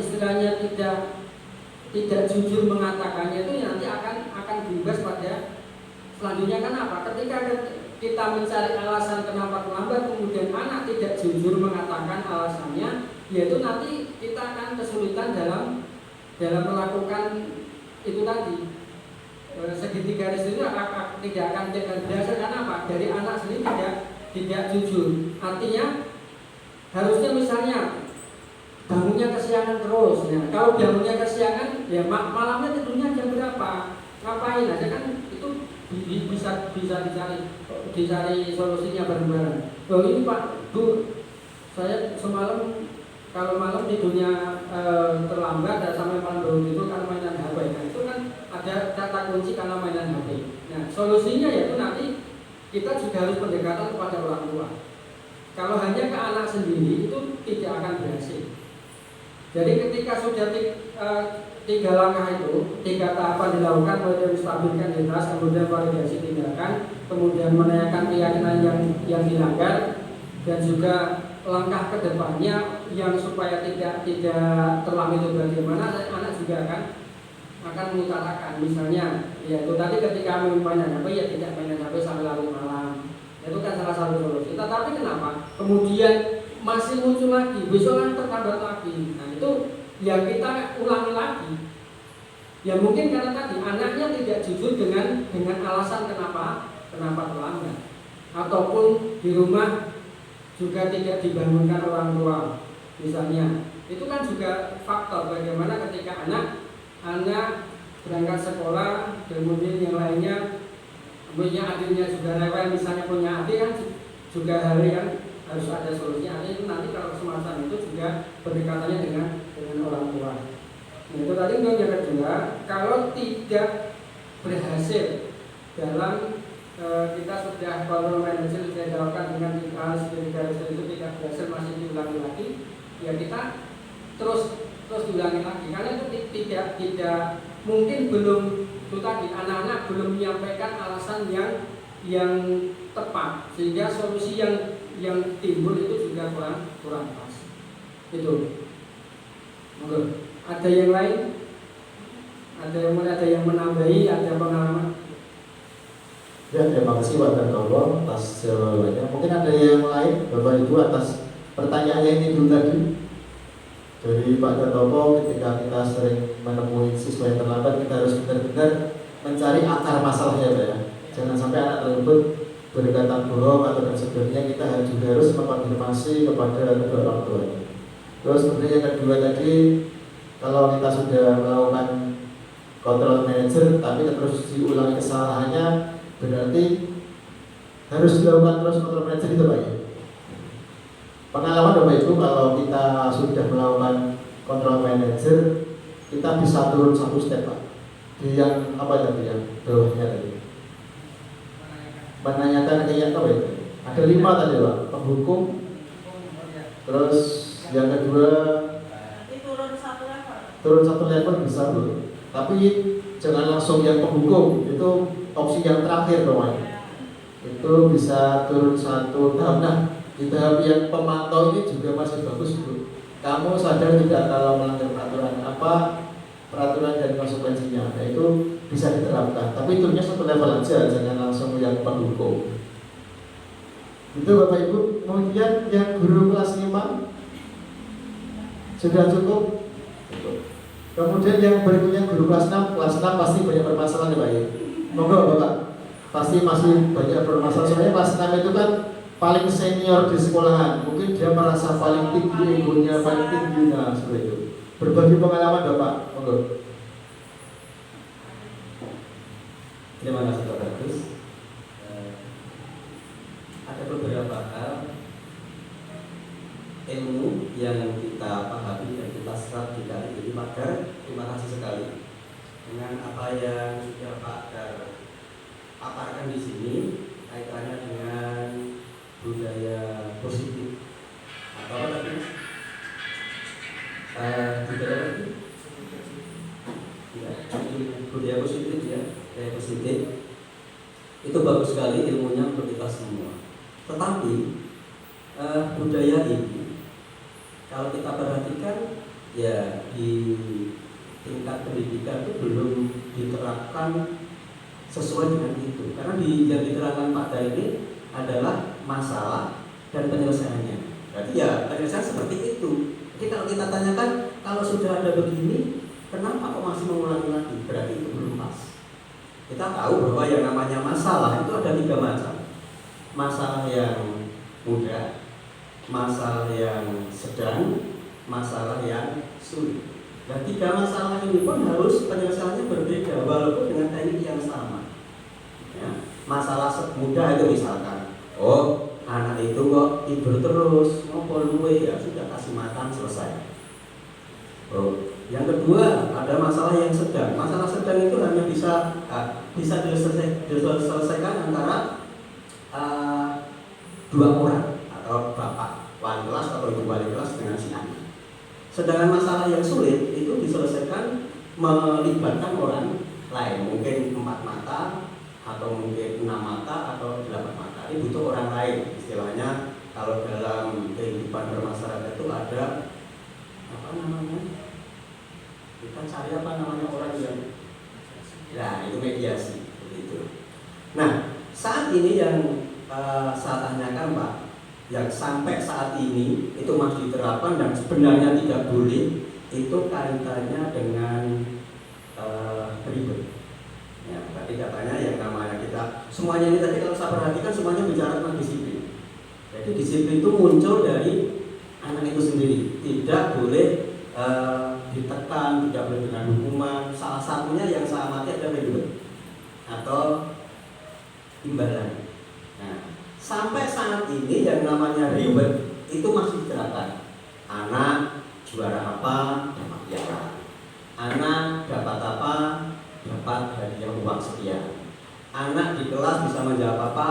jujur mengatakannya, itu nanti akan berimbas pada selanjutnya. Kenapa? Ketika kita mencari alasan kenapa terlambat, kemudian anak tidak jujur mengatakan alasannya, yaitu nanti kita akan kesulitan dalam melakukan itu tadi. Segitiga itu tidak akan berhasil. Karena apa? Dari anak sendiri tidak jujur. Artinya harusnya misalnya bangunnya kesiangan terus. Nah, kalau bangunnya kesiangan, ya malamnya tidurnya jam berapa? Ngapain aja kan itu bisa dicari solusinya bareng-bareng. Oh ini Pak, Bu, saya semalam kalau malam tidurnya terlambat dan sampai malam baru tidur karena mainan HP. Nah, itu kan ada kata kunci karena mainan HP. Nah, solusinya yaitu nanti kita juga harus pendekatan kepada orang tua. Kalau hanya ke anak sendiri itu tidak akan berhasil. Jadi ketika sudah 3 langkah itu, 3 tahapan dilakukan, mulai menstabilkan identitas, kemudian validasi tindakan, kemudian menanyakan keyakinan yang dilanggar, dan juga langkah kedepannya yang supaya tidak terlambat itu bagaimana, anak juga akan mengutarakan. Misalnya, yaitu tadi ketika mainan HP, ya tidak mainan HP sampai larut malam. Itu kan salah satu solusi. Tetapi kenapa kemudian masih muncul lagi, besok kan terlambat lagi? Nah itu yang kita ulangi lagi. Ya mungkin karena tadi anaknya tidak jujur dengan alasan kenapa terlambat, ataupun di rumah juga tidak dibangunkan orang tua misalnya. Itu kan juga faktor bagaimana ketika anak berangkat sekolah, kemudian yang lainnya punya adiknya juga rewel, misalnya punya adik kan juga hal yang harus ada solusinya. Artinya itu nanti kalau semacam itu juga pendekatannya dengan orang tua. Nah, itu tadi untuk yang kedua, kalau tidak berhasil dalam kita sudah kontrol manajer sudah dilakukan dengan itu tidak berhasil, masih diulangi lagi, ya kita terus diulangi lagi, karena itu tidak mungkin belum itu tadi anak-anak belum menyampaikan alasan yang tepat, sehingga solusi yang timbul itu juga kurang pas. Itu. Monggo. Ada yang lain? Ada yang menambahi, ada pengalaman? Ya, terima kasih Pak Dartopo atas jawabannya. Mungkin ada yang lain, Bapak Ibu, atas pertanyaannya ini dulu tadi. Dari Pak Dartopo, ketika kita sering menemui siswa yang terlambat, kita harus benar-benar mencari akar masalahnya, Pak ya. Jangan sampai anak tersebut berkata bohong atau dan sebagainya. Kita juga harus mengkonfirmasi kepada kedua orang tuanya. Terus kemudian yang kedua tadi, kalau kita sudah melakukan control manager tapi terus diulangi kesalahannya, berarti harus dilakukan terus control manager itu Pak ya. Pengalaman Bapak Ibu, kalau kita sudah melakukan control manager, kita bisa turun satu step Pak. Di yang apa tadi yang bawahnya tadi? Menanyakan kayak apa itu? Ada 5 tadi Pak, penghukum. Terus yang kedua Nanti turun satu level bisa Bu. Tapi jangan langsung yang penghukum, itu opsi yang terakhir namanya. Itu bisa turun 1 tahap. Nah, di tahap yang pemantau ini juga masih bagus Bu. Kamu sadar tidak kalau melanggar peraturan apa, peraturan dan konsekuensinya? Nah, itu bisa diterapkan. Tapi turunnya 1 level aja, jangan langsung yang penghukum. Itu Bapak Ibu. Kemudian yang guru kelas 5 sudah cukup. Kemudian yang berikutnya guru kelas 6. Kelas 6 pasti banyak permasalahan ya Pak ya. Monggo Bapak. Pasti masih banyak permasalahan. Soalnya kelas 6 itu kan paling senior di sekolahan. Mungkin dia merasa paling tinggi egonya, paling tinggi, nah seperti itu. Berbagi pengalaman Bapak. Monggo. Terima kasih Pak Bagus. Ada beberapa hal ilmu yang kita pahami dan kita serap di kali ini. Maka terima kasih sekali dengan apa yang sudah Pak Dar paparkan di sini kaitannya dengan budaya positif atau apa tadi? Budaya apa? Ya, budaya positif ya, budaya positif itu bagus sekali ilmunya untuk kita semua. Tetapi budaya ini kalau kita perhatikan ya di tingkat pendidikan itu belum diterapkan sesuai dengan itu. Karena yang diterangkan Pak Dar ini adalah masalah dan penyelesaiannya. Berarti ya penyelesaian seperti itu. Jadi kalau kita tanyakan kalau sudah ada begini, kenapa kok masih mengulangi lagi? Berarti itu belum pas. Kita tahu bahwa yang namanya masalah itu ada 3 macam. Masalah yang mudah, masalah yang sedang, masalah yang sulit. Dan 3 masalah ini pun harus penyelesaiannya berbeda walaupun dengan teknik yang sama. Ya, masalah mudah itu misalkan, oh anak itu kok tidur terus, ngopo luwe, ya sudah kasih makan selesai. Oh, yang kedua ada masalah yang sedang. Masalah sedang itu hanya bisa diselesaikan antara 2 orang atau bapak wali kelas atau ibu wali kelas dengan si anak. Sedangkan masalah yang sulit itu diselesaikan melibatkan orang lain, mungkin 4 mata atau mungkin 6 mata atau 8 mata. Ini butuh orang lain. Istilahnya kalau dalam kehidupan bermasyarakat itu ada apa namanya? Kita cari apa namanya orang yang, nah itu mediasi, begitu. Nah saat ini yang saya tanyakan Pak, yang sampai saat ini itu masih diterapkan dan sebenarnya tidak boleh, itu kaitannya dengan ribet. Ya, tadi katanya yang namanya kita semuanya ini tadi kalau saya perhatikan semuanya bicara tentang disiplin. Jadi disiplin itu muncul dari anak itu sendiri, tidak boleh ditekan, tidak boleh dengan hukuman. Salah satunya yang saya amati adalah ribet atau imbalan. Nah, sampai saat ini yang namanya reward itu masih diterapkan. Anak juara apa dapat piala, anak dapat apa dapat hadiah uang sekian, anak di kelas bisa menjawab apa.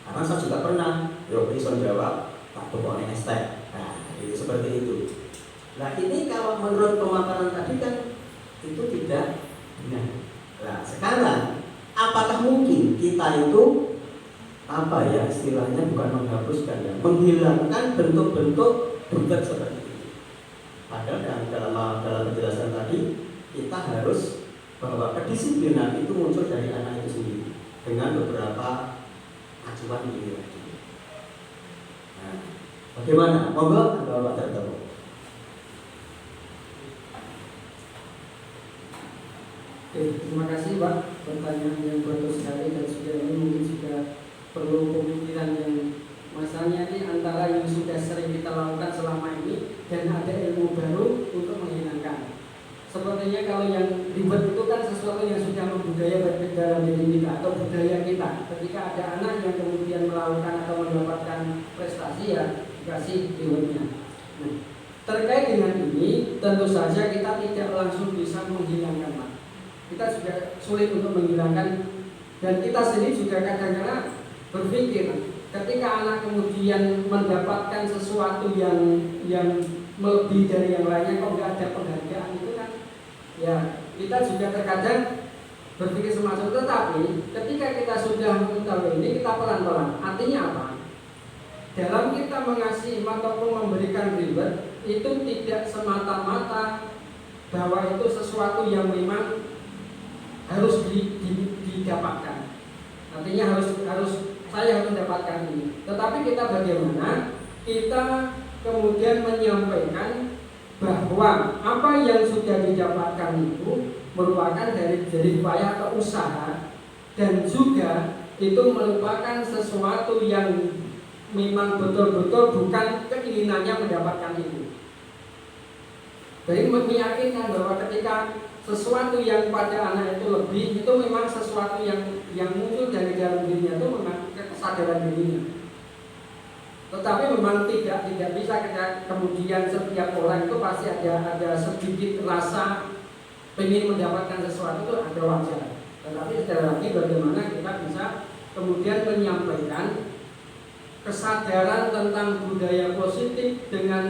Karena saya juga pernah bisa jawab tak pokoknya estek. Nah itu seperti itu. Nah ini kalau menurut pemaparan tadi kan itu tidak benar. Nah sekarang apakah mungkin kita itu apa ya istilahnya, bukan menghapuskan ya, menghilangkan bentuk-bentuk debat seperti itu. Padahal dalam penjelasan tadi kita harus bahwa kedisiplinan itu muncul dari anak itu sendiri dengan beberapa acuan ini lagi. Nah, bagaimana? Monggo Bapak Darto. Oke, terima kasih Pak, pertanyaan yang bagus sekali dan sudah ini mungkin juga perlu pemikiran yang masalahnya ini antara yang sudah sering kita lakukan selama ini dan ada ilmu baru untuk menghilangkan. Sepertinya kalau yang ribet itu kan sesuatu yang sudah membudaya dalam diri kita atau budaya kita. Ketika ada anak yang kemudian melakukan atau mendapatkan prestasi, ya dikasih rewardnya. Nah, terkait dengan ini tentu saja kita tidak langsung bisa menghilangkan Pak. Kita juga sulit untuk menghilangkan, dan kita sendiri juga kadang-kadang berpikir ketika anak kemudian mendapatkan sesuatu yang melebihi dari yang lainnya, kok nggak ada penghargaan, itu kan ya kita juga terkadang berpikir semacam. Tetapi ketika kita sudah mengetahui ini, kita pelan-pelan. Artinya apa? Dalam kita mengasihi ataupun memberikan reward itu tidak semata-mata bahwa itu sesuatu yang memang harus didapatkan. Artinya harus saya harus mendapatkan ini. Tetapi kita bagaimana kita kemudian menyampaikan bahwa apa yang sudah didapatkan itu merupakan dari upaya atau usaha, dan juga itu merupakan sesuatu yang memang betul-betul bukan keinginannya mendapatkan itu. Jadi meyakinkan bahwa ketika sesuatu yang pada anak itu lebih, itu memang sesuatu yang muncul dari dalam dirinya, itu memang kesadaran dirinya. Tetapi memang tidak bisa kemudian setiap orang itu pasti ada sedikit rasa ingin mendapatkan sesuatu, itu ada wajar. Tetapi sekali lagi bagaimana kita bisa kemudian menyampaikan kesadaran tentang budaya positif dengan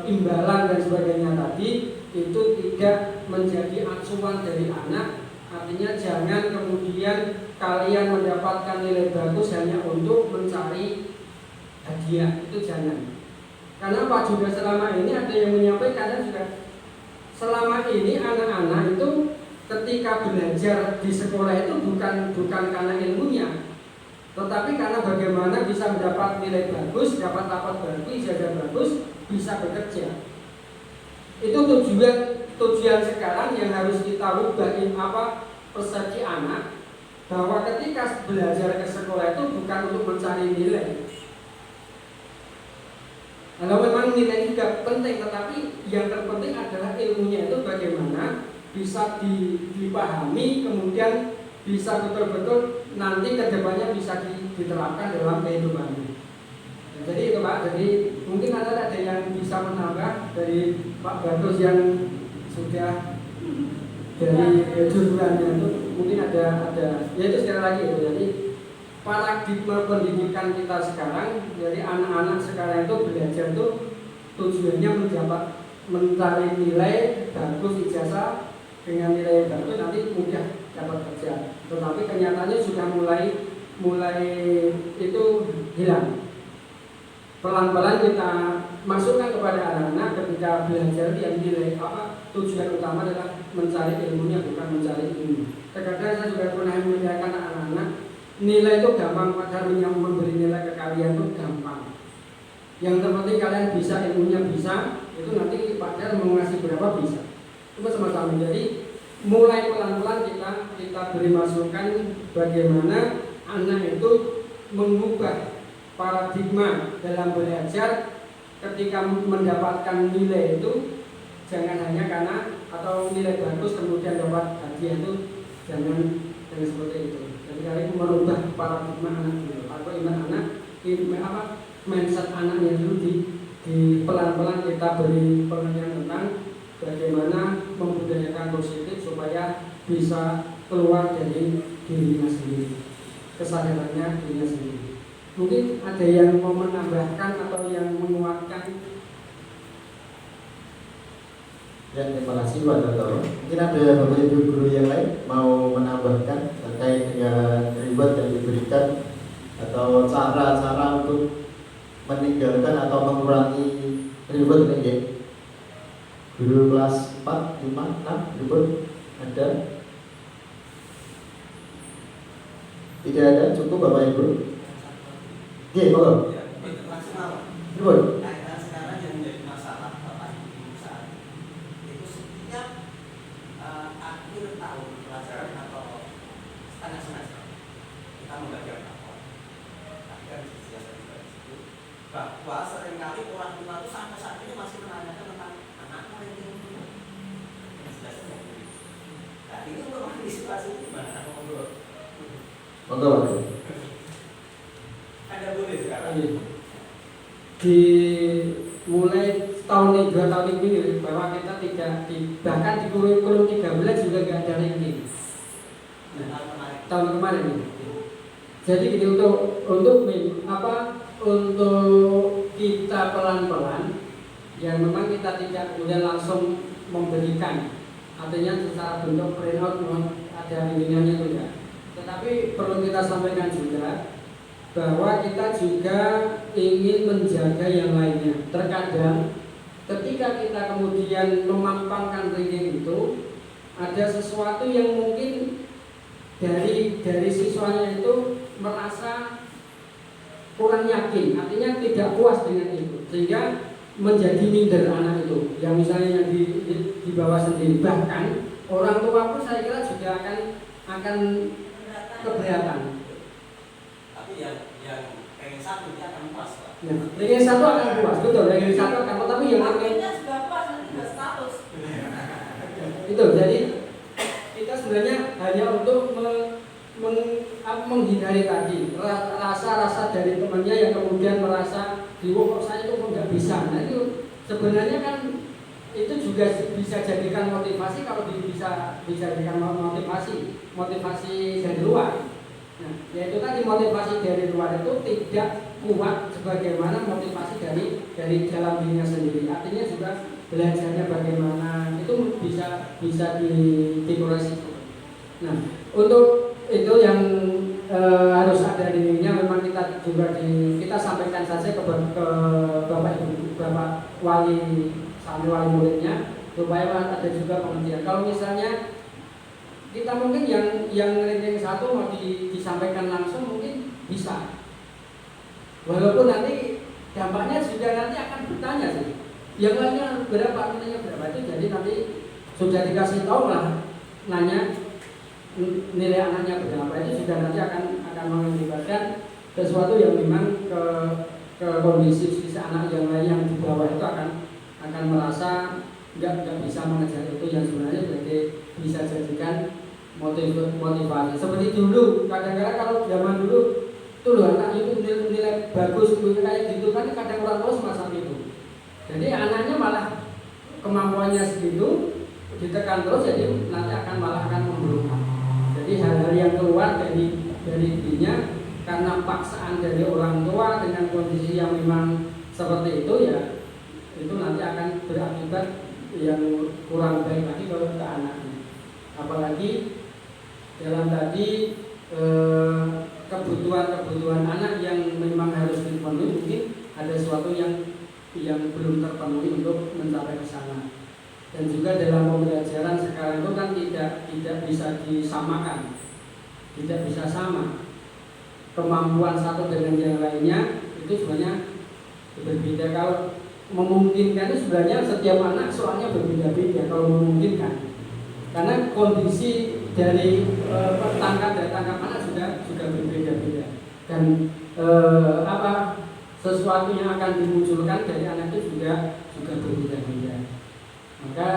imbalan dan sebagainya tadi itu tidak menjadi acuan dari anak. Artinya jangan kemudian kalian mendapatkan nilai bagus hanya untuk mencari hadiah, itu jangan. Karena Pak juga selama ini ada yang menyampaikan juga, selama ini anak-anak itu ketika belajar di sekolah itu bukan karena ilmunya, tetapi karena bagaimana bisa mendapat nilai bagus, dapat rapot bagus, ijazah bagus, bisa bekerja. Itu tujuan sekarang yang harus kita rubah persepsi anak, bahwa ketika belajar ke sekolah itu bukan untuk mencari nilai. Kalau memang nilai juga penting, tetapi yang terpenting adalah ilmunya itu bagaimana bisa dipahami, kemudian bisa betul-betul nanti kedepannya bisa diterapkan dalam kehidupannya. Nah, jadi itu Pak, jadi mungkin ada yang bisa menambah dari Pak Bagus yang sudah dari jurusannya itu, mungkin ada ya itu sekali lagi itu. Jadi paradigma pendidikan kita sekarang, jadi anak-anak sekarang itu belajar itu tujuannya mencari nilai bagus, ijazah dengan nilai bagus nanti mudah dapat kerja. Tetapi kenyataannya sudah mulai itu hilang. Pelan-pelan kita masukkan kepada anak-anak ketika belajar yang nilai tujuan utama adalah mencari ilmunya, bukan mencari ilmu. Terkadang saya juga pernah mengajarkan anak-anak, nilai itu gampang, padahal yang memberi nilai ke kalian itu gampang. Yang terpenting kalian bisa, ilmunya bisa, itu nanti padahal mau ngasih berapa bisa. Itu sama-sama. Jadi mulai pelan-pelan kita beri masukan bagaimana anak itu mengubah paradigma dalam belajar. Ketika mendapatkan nilai itu jangan hanya karena atau nilai bagus kemudian dapat hadiah, itu jangan seperti itu. Jadi kali merubah paradigma anak dulu, atau iman anak, mindset anaknya dulu di pelan-pelan kita beri pengertian tentang bagaimana membudayakan positif supaya bisa keluar dari dirinya sendiri, kesadarannya dirinya sendiri. Mungkin ada yang mau menambahkan atau yang menguatkan? Ya, terima kasih Pak Darto. Mungkin ada Bapak Ibu guru yang lain mau menambahkan terkait dengan reward yang diberikan atau cara-cara untuk meninggalkan atau mengurangi ribut ini ya. Guru kelas 4, 5, 6 ribut ada? Tidak ada, cukup Bapak Ibu. Oke, boleh. Ribut. Sekarang yang menjadi masalah Bapak Ibu saat ini itu setiap akhir tahun pelajaran atau setengah semester kita membaca rapor. Tapi kan biasa juga di situ bahwa seringkali orang tua itu sampai saat ini masih menanyakan tentang anakmu yang ini. Jelasnya begitu. Nah ini untuk mengantisipasi gimana? Monggo, Pak. Ada boleh sekarang. Di mulai tahun ini, 2 tahun ini bahwa kita tidak bahkan di kurikulum 13 juga nggak ada ranking. Nah, tahun kemarin ini. Jadi gini, untuk kita pelan-pelan yang memang kita tidak kemudian langsung memberikan, artinya secara bentuk printout ada bimbingannya itu ya. Tetapi perlu kita sampaikan juga bahwa kita juga ingin menjaga yang lainnya. Terkadang ketika kita kemudian memampangkan ranking itu, ada sesuatu yang mungkin dari siswanya itu merasa kurang yakin, artinya tidak puas dengan itu, sehingga menjadi minder anak itu. Yang misalnya di bawah sendiri, bahkan orang tua pun saya kira juga akan keberatan. Tapi yang pengen satu dia akan puas Pak. Ya, ranking 1 akan puas, betul. Ranking 1 akan puas, tapi yang Akhirnya juga puas nanti nggak status. itu. Jadi kita sebenarnya hanya untuk menghindari tadi rasa-rasa dari temannya yang kemudian merasa kok saya itu kok nggak bisa. Nah itu sebenarnya kan itu juga bisa jadikan motivasi kalau bisa jadikan motivasi dari luar. Nah, yaitu tadi motivasi dari luar itu tidak kuat sebagaimana motivasi dari dalam dirinya sendiri. Artinya juga belajarnya bagaimana itu bisa dikoreksi. Nah, untuk itu yang harus ada dirinya memang kita juga kita sampaikan saja ke Bapak Ibu, Bapak wali sampai wali muridnya supaya ada juga pengertian. Kalau misalnya kita mungkin yang ranking 1 mau disampaikan langsung mungkin bisa. Walaupun nanti dampaknya juga nanti akan bertanya sih. Yang lainnya berapa, nilainya berapa itu jadi nanti sudah dikasih tahu lah nanya nilai anaknya berapa itu sudah nanti akan mengakibatkan sesuatu yang memang ke kondisi anak yang lain yang di bawah itu akan merasa nggak bisa mengejar itu yang sebenarnya bisa jadikan motivasi. Seperti dulu kadang-kadang kalau zaman dulu tuh loh anak itu nilai bagus kayak gitu kan kadang orang tua semacam itu. Jadi anaknya malah kemampuannya segitu ditekan terus jadi nanti malah akan memburukkan. Jadi hal-hal yang keluar dari dirinya karena paksaan dari orang tua dengan kondisi yang memang seperti itu ya itu nanti akan berakibat yang kurang baik lagi ke anaknya. Apalagi dalam tadi kebutuhan anak yang memang harus dipenuhi mungkin ada sesuatu yang belum terpenuhi untuk mencapai ke sana. Dan juga dalam pembelajaran sekarang itu kan tidak bisa disamakan, tidak bisa sama kemampuan satu dengan yang lainnya itu sebenarnya berbeda. Kalau memungkinkan itu sebenarnya setiap anak soalnya berbeda-beda kalau memungkinkan, karena kondisi dari tangkap anak juga berbeda-beda dan sesuatu yang akan dimunculkan dari anak itu juga berbeda-beda. Maka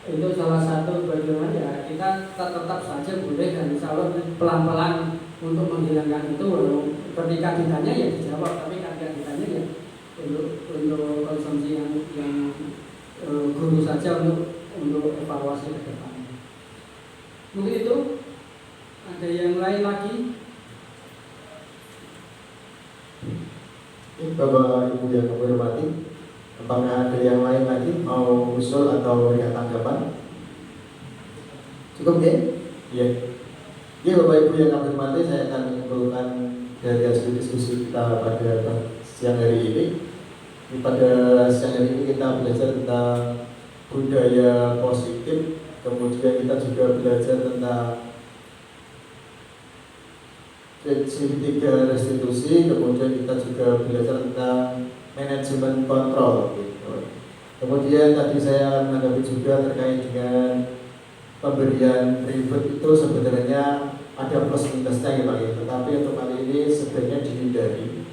itu salah satu bagaimana ya kita tetap saja boleh dan insya Allah pelan-pelan untuk menghilangkan itu. Ketika ditanya ya dijawab, tapi ketika ditanya ya untuk konsumsi yang guru saja untuk evaluasi ke depannya. Mungkin itu. Ada yang lain lagi? Bapak Ibu yang kami hormati, apakah ada yang lain lagi mau usul atau berikan tanggapan? Cukup ya? Iya. Ya Bapak Ibu yang kami hormati, saya akan mengumpulkan dari hasil diskusi kita pada siang hari ini. Pada siang hari ini kita belajar tentang budaya positif, kemudian kita juga belajar tentang segitiga restitusi, kemudian kita juga belajar tentang manajemen kontrol. Kemudian tadi saya menanggapi juga terkait dengan pemberian ribet itu sebenarnya ada plus minusnya ya Pak ya. Tetapi untuk kali ini sebenarnya dihindari.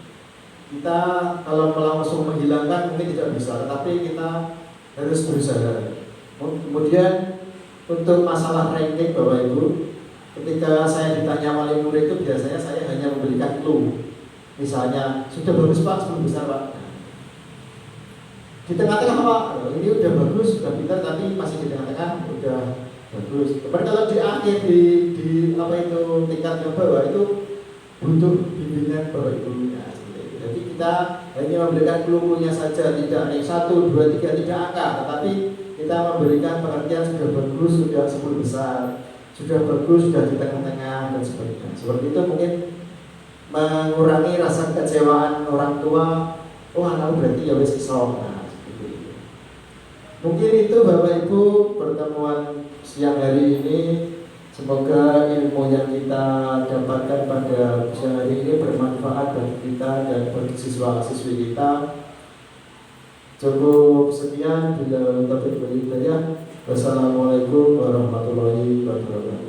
Kita kalau langsung menghilangkan mungkin tidak bisa, tetapi kita harus berusaha. Kemudian untuk masalah ranking Bapak Ibu, ketika saya ditanya wali murid itu biasanya saya hanya memberikan clue. Misalnya sudah bagus Pak, 10 besar Pak. Di tengah-tengah Pak, ini udah bagus, sudah pintar, tapi masih di tengah-tengah udah bagus. Tapi kalau di akhir di apa itu tingkat yang bawah itu butuh bimbingan Bapak Ibu. Jadi kita hanya memberikan clue-nya saja, tidak ada 1, 2, 3, tidak angka, tetapi kita memberikan pengertian sudah bagus, sudah 10 besar, sudah bagus, sudah di tengah-tengah dan sebagainya. Seperti itu mungkin mengurangi rasa kekecewaan orang tua. Oh anak berarti ya wis iso. Nah, seperti itu. Mungkin itu Bapak Ibu pertemuan siang hari ini. Semoga ilmu yang kita dapatkan pada siang hari ini bermanfaat bagi kita dan bagi siswa-siswi kita. Cukup sekian, bila taufik wal hidayah. Wassalamualaikum warahmatullahi wabarakatuh.